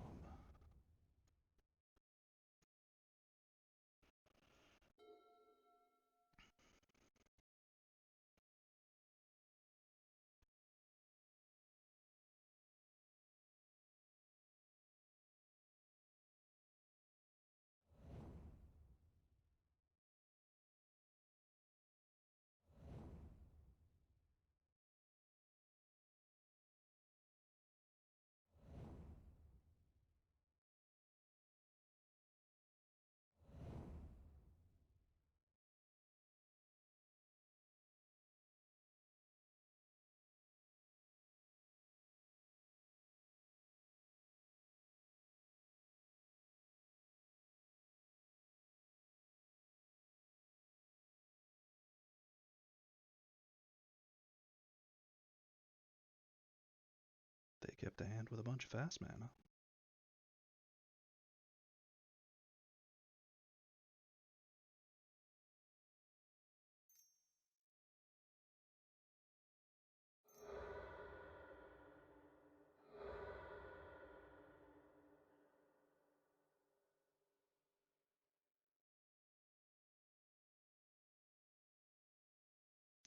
A: They kept a hand with a bunch of fast mana.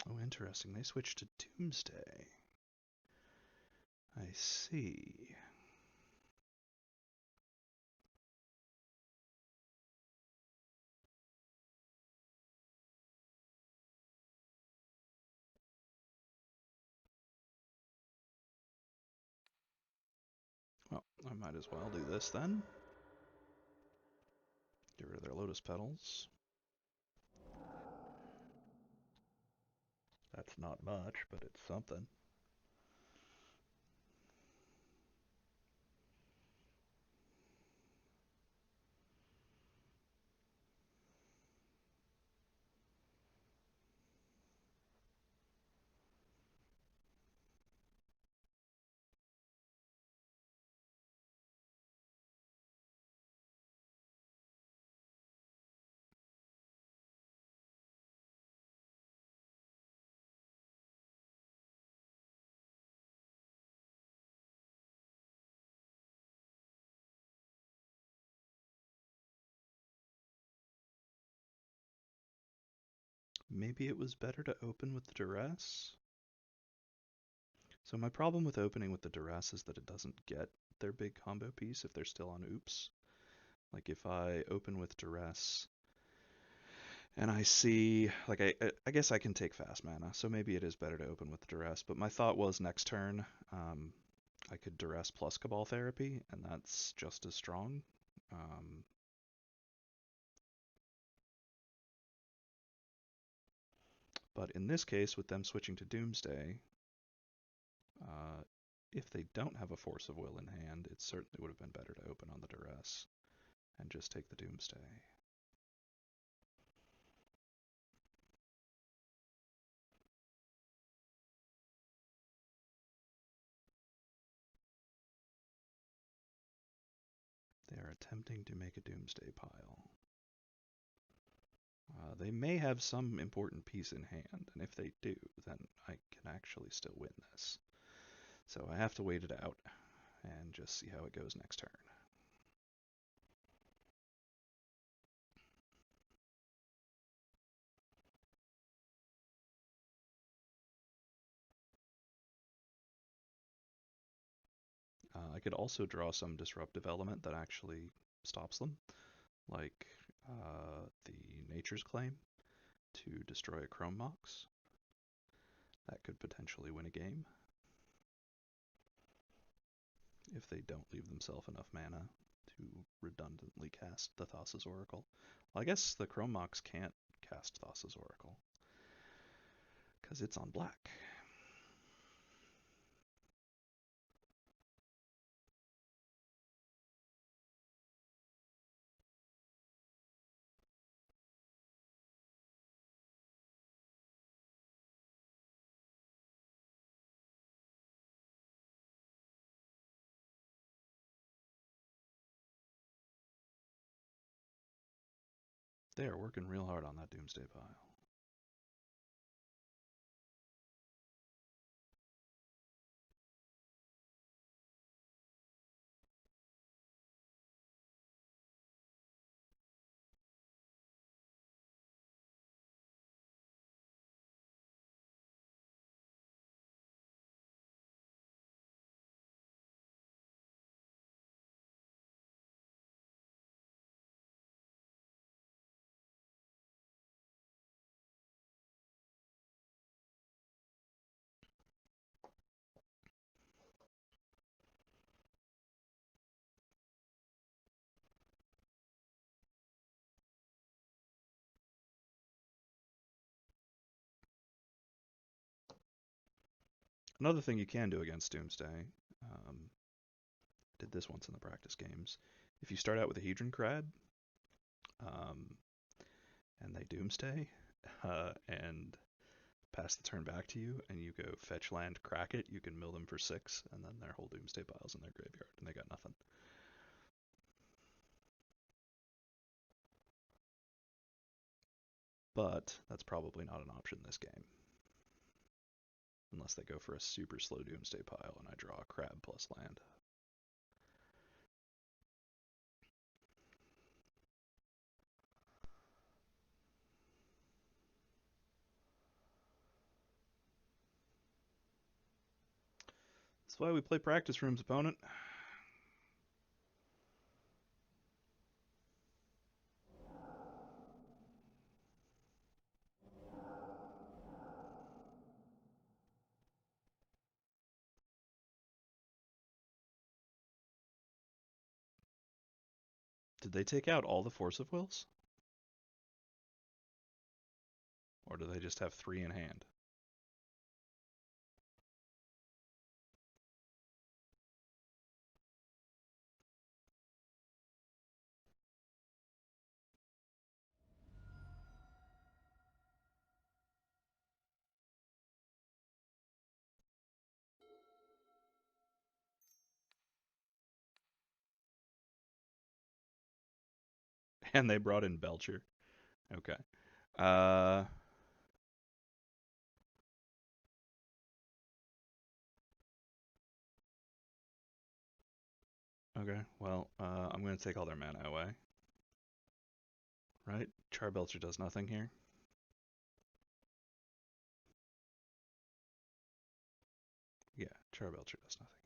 A: Oh, interesting. They switched to Doomsday. I see. Well, I might as well do this then. Get rid of their Lotus Petals. That's not much, but it's something. Maybe it was better to open with the duress? So my problem with opening with the duress is that it doesn't get their big combo piece if they're still on oops. Like if I open with duress and I see, like I guess I can take fast mana, so maybe it is better to open with duress. But my thought was next turn, I could duress plus Cabal Therapy, and that's just as strong. Um, but in this case, with them switching to Doomsday, uh, if they don't have a Force of Will in hand, it certainly would have been better to open on the duress and just take the Doomsday. They are attempting to make a Doomsday pile. They may have some important piece in hand, and if they do, then I can actually still win this. So I have to wait it out and just see how it goes next turn. I could also draw some disruptive element that actually stops them, like the Nature's Claim to destroy a Chrome Mox. That could potentially win a game if they don't leave themselves enough mana to redundantly cast the Thassa's Oracle. Well, I guess the Chrome Mox can't cast Thassa's Oracle because it's on black. They are working real hard on that Doomsday pile. Another thing you can do against Doomsday, did this once in the practice games. If you start out with a Hedron Crab, um, and they Doomsday, and pass the turn back to you, and you go fetch land, crack it, you can mill them for 6, and then their whole Doomsday pile's in their graveyard, and they got nothing. But that's probably not an option this game. Unless they go for a super slow Doomsday pile, and I draw a crab plus land. That's why we play practice rooms, opponent. Did they take out all the Force of Wills? Or do they just have 3 in hand? And they brought in Belcher. Okay. Uh, okay. Well, I'm going to take all their mana away. Right? Char Belcher does nothing here. Charbelcher does nothing.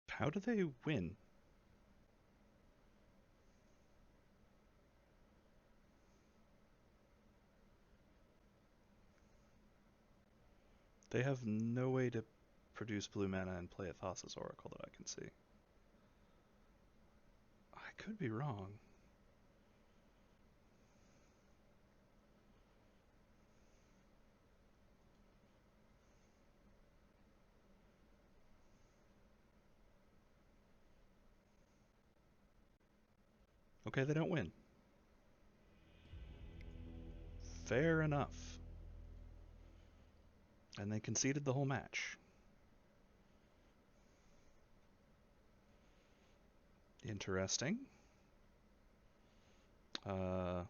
A: How do they win? They have no way to produce blue mana and play a Thassa's Oracle that I can see. I could be wrong. Okay, they don't win. Fair enough. And they conceded the whole match. Interesting. Uh,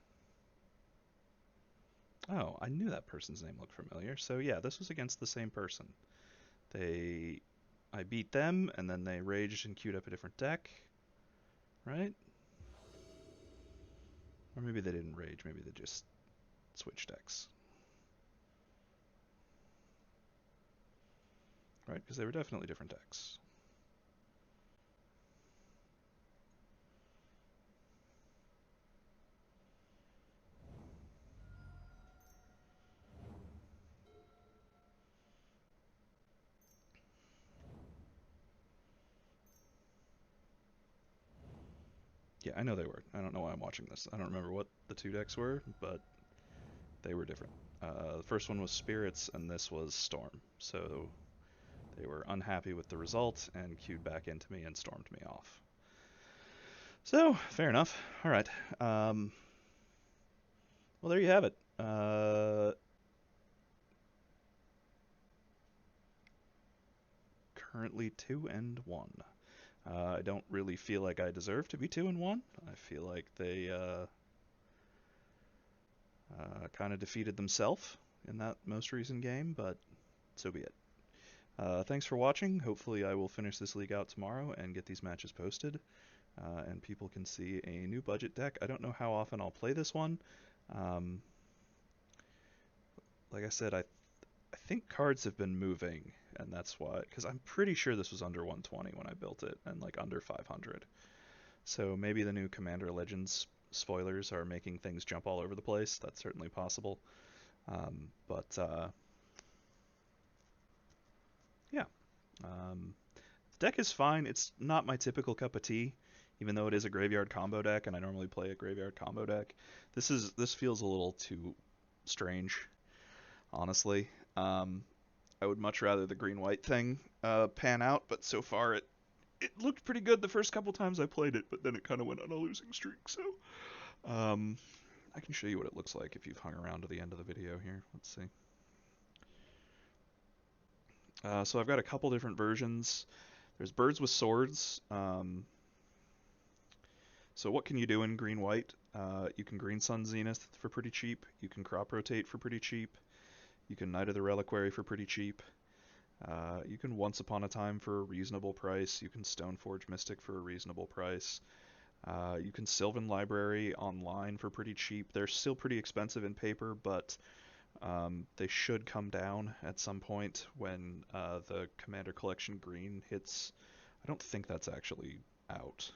A: oh, I knew that person's name looked familiar. So yeah, this was against the same person. I beat them, and then they raged and queued up a different deck, right? Or maybe they didn't rage. Maybe they just switched decks, right? Because they were definitely different decks. Yeah, I know they were. I don't know why I'm watching this. I don't remember what the two decks were, but they were different. The first one was Spirits, and this was Storm. So they were unhappy with the result and queued back into me and stormed me off. So, fair enough. All right. Well, there you have it. Currently 2-1. I don't really feel like I deserve to be 2-1. I feel like they kind of defeated themselves in that most recent game, but so be it. Thanks for watching. Hopefully, I will finish this league out tomorrow and get these matches posted, and people can see a new budget deck. I don't know how often I'll play this one. Um, like I said, I think cards have been moving, and that's why. Because I'm pretty sure this was under 120 when I built it, and like under 500. So maybe the new Commander Legends spoilers are making things jump all over the place. That's certainly possible. But yeah, the deck is fine. It's not my typical cup of tea. even though it is a graveyard combo deck, and I normally play a graveyard combo deck. This feels a little too strange, honestly. Um, I would much rather the green white thing pan out, but so far it looked pretty good the first couple times I played it, but then it kind of went on a losing streak. So um, I can show you what it looks like if you've hung around to the end of the video here. Let's see. So I've got a couple different versions. There's Birds with Swords. So what can you do in green white? You can Green Sun Zenith for pretty cheap. You can Crop Rotate for pretty cheap. You can Knight of the Reliquary for pretty cheap. You can Once Upon a Time for a reasonable price. You can Stoneforge Mystic for a reasonable price. You can Sylvan Library online for pretty cheap. They're still pretty expensive in paper, but they should come down at some point when the Commander Collection Green hits. I don't think that's actually out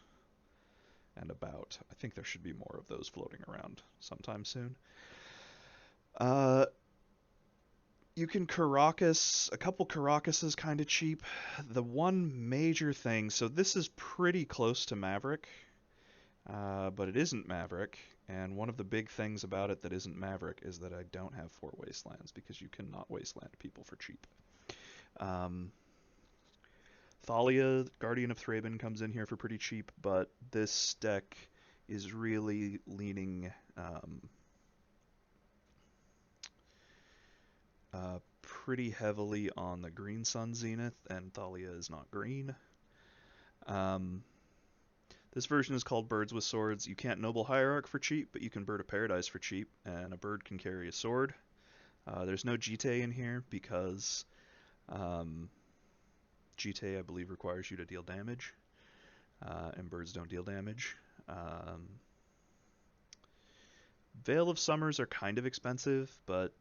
A: and about. I think there should be more of those floating around sometime soon. Uh, you can Karakas, a couple Karakas is kind of cheap. The one major thing, so this is pretty close to Maverick, but it isn't Maverick. And one of the big things about it that isn't Maverick is that I don't have 4 Wastelands, because you cannot Wasteland people for cheap. Thalia, Guardian of Thraben, comes in here for pretty cheap, but this deck is really leaning pretty heavily on the Green Sun Zenith, and Thalia is not green. This version is called Birds with Swords. You can't Noble Hierarch for cheap, but you can Bird of Paradise for cheap, and a bird can carry a sword. There's no Jite in here because Jite, I believe, requires you to deal damage, and birds don't deal damage. Veil of Summers are kind of expensive, but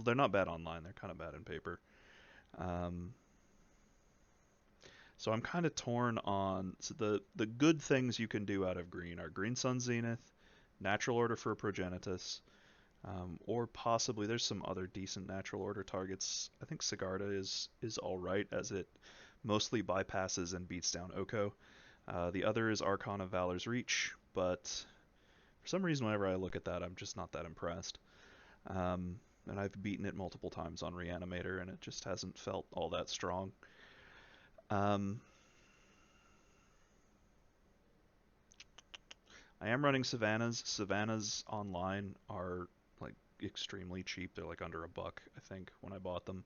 A: they're not bad online. They're kind of bad in paper. So I'm kind of torn on. So the good things you can do out of green are Green Sun Zenith, Natural Order for Progenitus, or possibly there's some other decent Natural Order targets. I think Sigarda is all right, as it mostly bypasses and beats down Oko. The other is Archon of Valor's Reach, but for some reason whenever I look at that, I'm just not that impressed. And I've beaten it multiple times on Reanimator, and it just hasn't felt all that strong. I am running Savannahs. Savannahs online are like extremely cheap. They're like under $1, I think, when I bought them.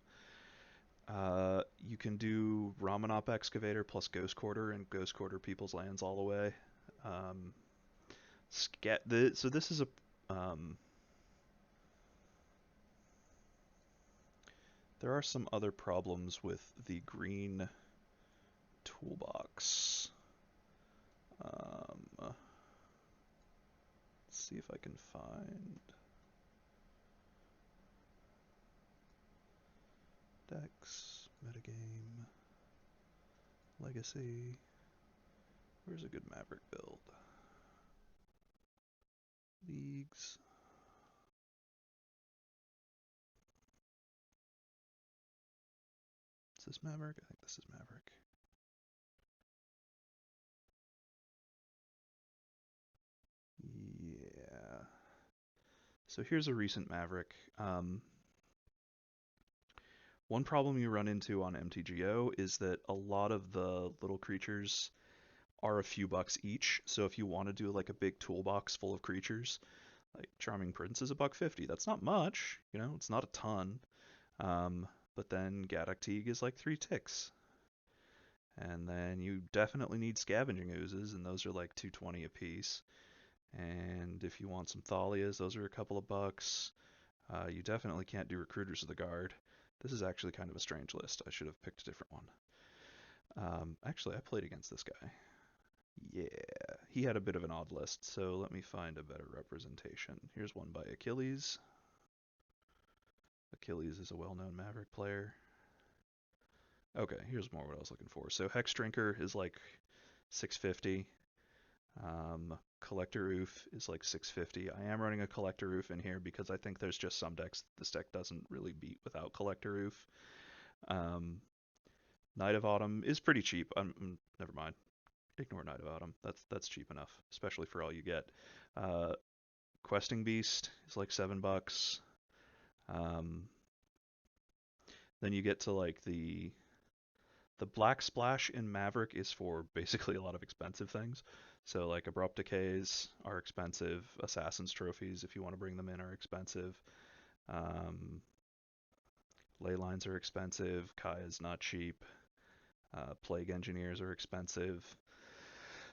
A: You can do Ramanop Excavator plus Ghost Quarter, and Ghost Quarter people's lands all the way. So this is a there are some other problems with the green toolbox. Let's see if I can find decks, metagame, legacy. Where's a good Maverick build? Leagues. Is this Maverick? I think this is Maverick. Yeah. So here's a recent Maverick. One problem you run into on MTGO is that a lot of the little creatures are a few bucks each. So if you want to do like a big toolbox full of creatures, like Charming Prince is $1.50. That's not much, it's not a ton. But then Gaddock Teague is like 3 ticks. And then you definitely need Scavenging Oozes, and those are like $2.20 a piece. And if you want some Thalias, those are a couple of bucks. You definitely can't do Recruiters of the Guard. This is actually kind of a strange list. I should have picked a different one. Actually, I played against this guy. Yeah, he had a bit of an odd list, so let me find a better representation. Here's one by Achilles. Achilles is a well-known Maverick player. Okay, here's more what I was looking for. So Hex Drinker is like 650. Collector Oof is like 650. I am running a Collector Oof in here because I think there's just some decks this deck doesn't really beat without Collector Oof. Night of Autumn is pretty cheap. Never mind. ignore Night of Autumn. That's cheap enough, especially for all you get. Uh, Questing Beast is like $7. Um, then you get to like the Black Splash in Maverick is for basically a lot of expensive things. So like Abrupt Decays are expensive. Assassin's Trophies, if you want to bring them in, are expensive. Um, Ley lines are expensive. Kai is not cheap. Plague Engineers are expensive.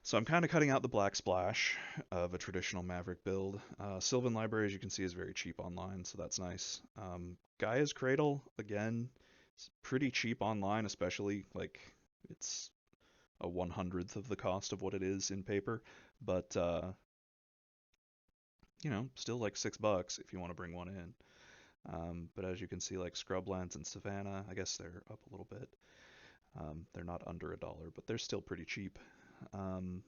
A: So I'm kind of cutting out the Black Splash of a traditional Maverick build. Sylvan Library, as you can see, is very cheap online, so that's nice. Gaia's Cradle, again, it's pretty cheap online, especially like it's a 1/100th of the cost of what it is in paper, but still like $6 if you want to bring one in. But as you can see, like Scrublands and Savannah, I guess they're up a little bit. They're not under $1, but they're still pretty cheap. Um,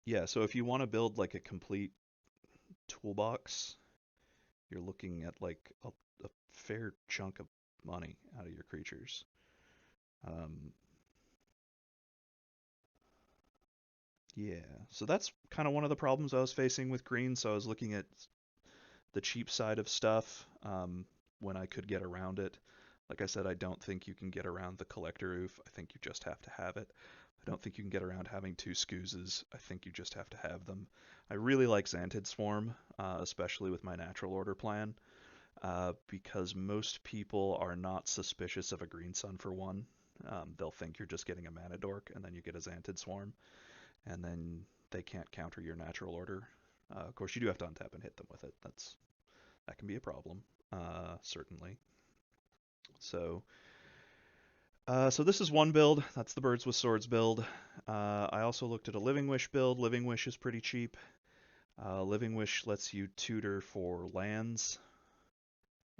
A: yeah, so if you want to build like a complete toolbox, you're looking at like a fair chunk of money out of your creatures. Um, yeah, so that's kind of one of the problems I was facing with green. So I was looking at the cheap side of stuff when I could get around it. Like I said, I don't think you can get around the collector oof. I think you just have to have it. I don't think you can get around having two scoozes. I think you just have to have them. I really like Xantid Swarm, especially with my natural order plan, because most people are not suspicious of a green sun for one. They'll think you're just getting a mana dork, and then you get a Xantid Swarm, and then they can't counter your natural order. Of course, you do have to untap and hit them with it. That can be a problem, certainly. So, so this is one build. That's the Birds with Swords build. I also looked at a Living Wish build. Living Wish is pretty cheap. Living Wish lets you tutor for lands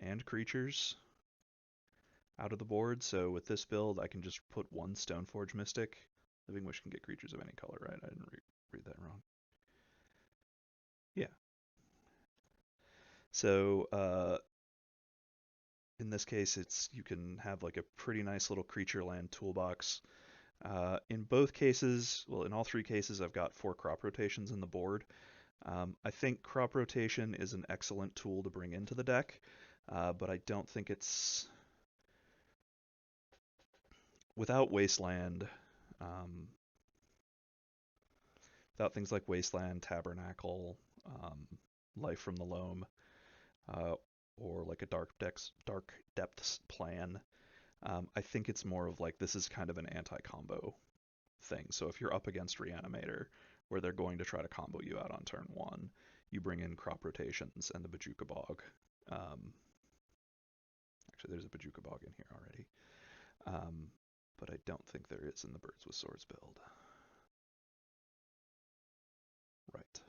A: and creatures out of the board. So with this build, I can just put one Stoneforge Mystic. Living Wish can get creatures of any color, right? I didn't read that wrong. Yeah. So in this case, you can have like a pretty nice little creature land toolbox. In both cases, well, in all three cases, I've got 4 crop rotations in the board. I think crop rotation is an excellent tool to bring into the deck, but I don't think it's without Wasteland. Um, Without things like Wasteland, Tabernacle, um, Life from the Loam, uh, or like a Dark Depths plan. I think it's more of like this is kind of an anti-combo thing. So if you're up against Reanimator, where they're going to try to combo you out on turn 1, you bring in crop rotations and the Bajuka Bog. Actually, there's a Bajuka Bog in here already, but I don't think there is in the Birds with Swords build. Right.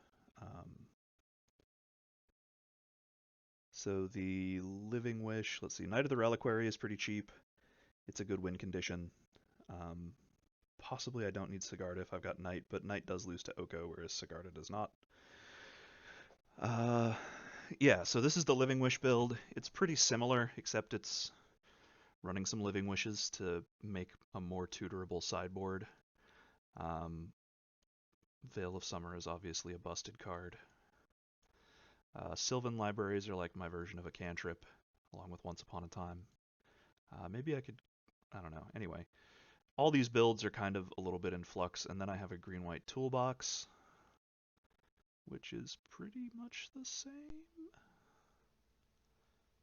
A: So the Living Wish, let's see, Knight of the Reliquary is pretty cheap. It's a good win condition. Um, Possibly I don't need Sigarda if I've got Knight, but Knight does lose to Oko, whereas Sigarda does not. Uh, yeah, so this is the Living Wish build. It's pretty similar, except it's running some Living Wishes to make a more tutorable sideboard. Veil of Summer is obviously a busted card. Sylvan Libraries are like my version of a cantrip, along with Once Upon a Time. Maybe I could, I don't know. Anyway, all these builds are kind of a little bit in flux, and then I have a green-white toolbox, which is pretty much the same.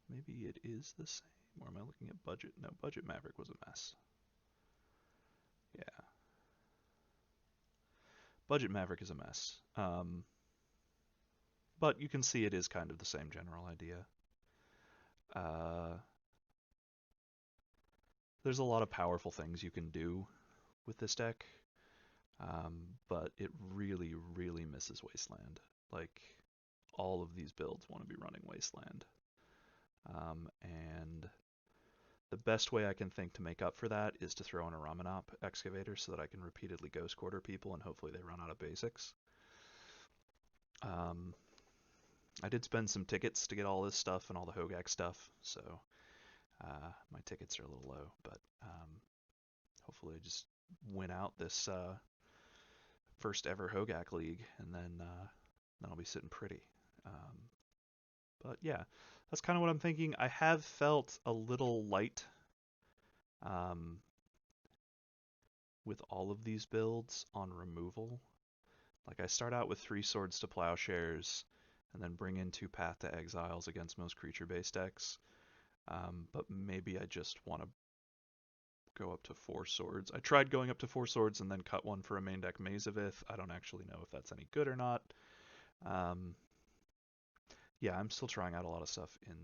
A: Maybe it is the same, or am I looking at budget? No, Budget Maverick was a mess. Yeah, Budget Maverick is a mess. But you can see it is kind of the same general idea. Uh, there's a lot of powerful things you can do with this deck, but it really, really misses Wasteland. Like, all of these builds want to be running Wasteland. And the best way I can think to make up for that is to throw in a Ramanop Excavator so that I can repeatedly Ghost Quarter people and hopefully they run out of basics. I did spend some tickets to get all this stuff and all the Hogaak stuff, so my tickets are a little low, but hopefully I just win out this first ever Hogaak League, and then I'll be sitting pretty. Um, but yeah, that's kind of what I'm thinking. I have felt a little light um, with all of these builds on removal. Like I start out with 3 Swords to Plowshares, and then bring in 2 Path to Exiles against most creature-based decks. But maybe I just want to go up to 4 Swords. I tried going up to 4 Swords and then cut one for a main deck Mazavith. I don't actually know if that's any good or not. Um, yeah, I'm still trying out a lot of stuff in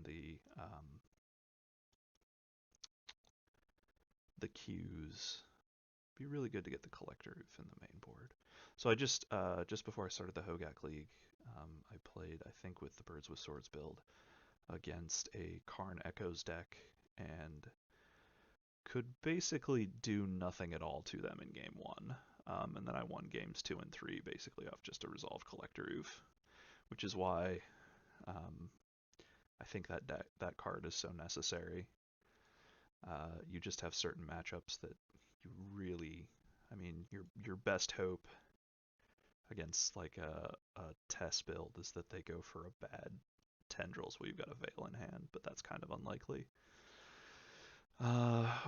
A: the queues. Be really good to get the Collector Oof in the main board. So I just before I started the Hogaak League, I played, I think, with the Birds with Swords build against a Karn Echoes deck, and could basically do nothing at all to them in game 1. And then I won games 2 and 3 basically off just a resolved Collector Oof, which is why I think that card is so necessary. You just have certain matchups that you really, I mean, your best hope against like a test build is that they go for a bad Tendrils where you've got a Veil in hand, but that's kind of unlikely.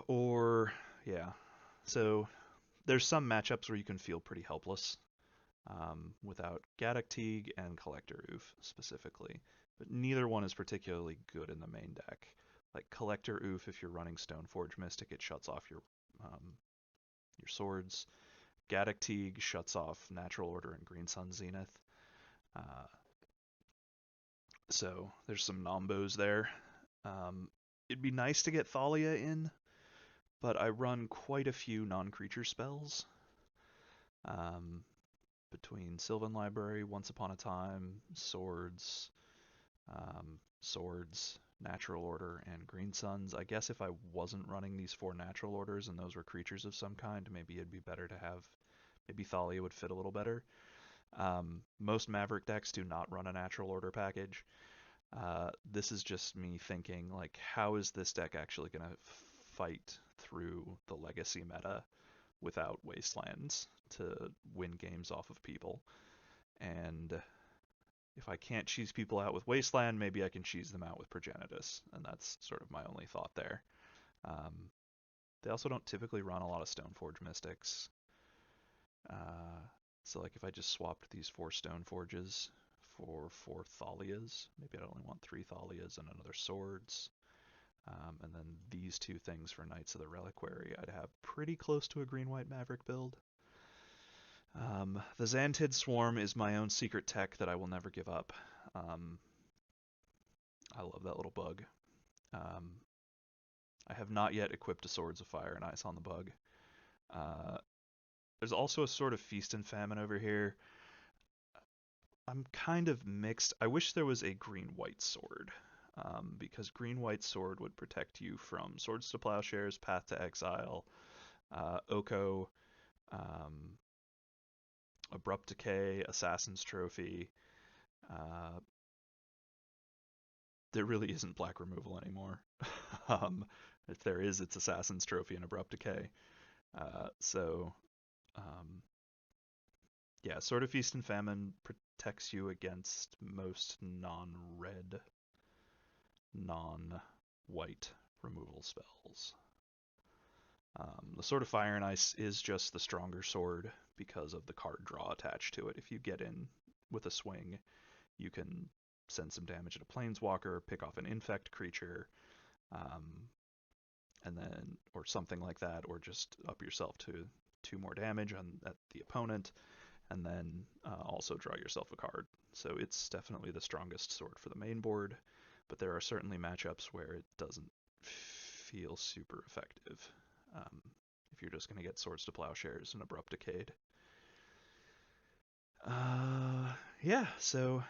A: Or yeah, so there's some matchups where you can feel pretty helpless without Gaddock Teague and Collector Oof specifically, but neither one is particularly good in the main deck. Like Collector Oof, if you're running Stoneforge Mystic, it shuts off your swords. Gaddock Teague shuts off Natural Order and Green Sun Zenith. Uh, so there's some nombos there. It'd be nice to get Thalia in, but I run quite a few non-creature spells. Um, Between Sylvan Library, Once Upon a Time, Swords, Natural Order, and Green Suns. I guess if I wasn't running these 4 Natural Orders and those were creatures of some kind, maybe it'd be better to have, maybe Thalia would fit a little better. Most Maverick decks do not run a Natural Order package. This is just me thinking, like, how is this deck actually going to fight through the Legacy meta without Wastelands to win games off of people? And if I can't cheese people out with Wasteland, maybe I can cheese them out with Progenitus, and that's sort of my only thought there. They also don't typically run a lot of Stoneforge Mystics. So like if I just swapped these 4 Stoneforges for 4 Thalias, maybe I'd only want 3 Thalias and another Swords. And then these 2 things for Knights of the Reliquary, I'd have pretty close to a green-white Maverick build. The Xantid Swarm is my own secret tech that I will never give up. I love that little bug. I have not yet equipped a Swords of Fire and Ice on the bug. There's also a sort of Feast and Famine over here. I'm kind of mixed. I wish there was a green-white sword, because green-white sword would protect you from Swords to Plowshares, Path to Exile, Oko, Abrupt Decay, Assassin's Trophy. There really isn't black removal anymore. If there is, it's Assassin's Trophy and Abrupt Decay. So, yeah, Sword of Feast and Famine protects you against most non-red, non-white removal spells. The Sword of Fire and Ice is just the stronger sword because of the card draw attached to it. If you get in with a swing, you can send some damage at a Planeswalker, pick off an infect creature, and then or something like that, or just up yourself to 2 more damage at the opponent, and then also draw yourself a card. So it's definitely the strongest sword for the main board, but there are certainly matchups where it doesn't feel super effective. If you're just going to get Swords to Plowshares and Abrupt Decay. Yeah, so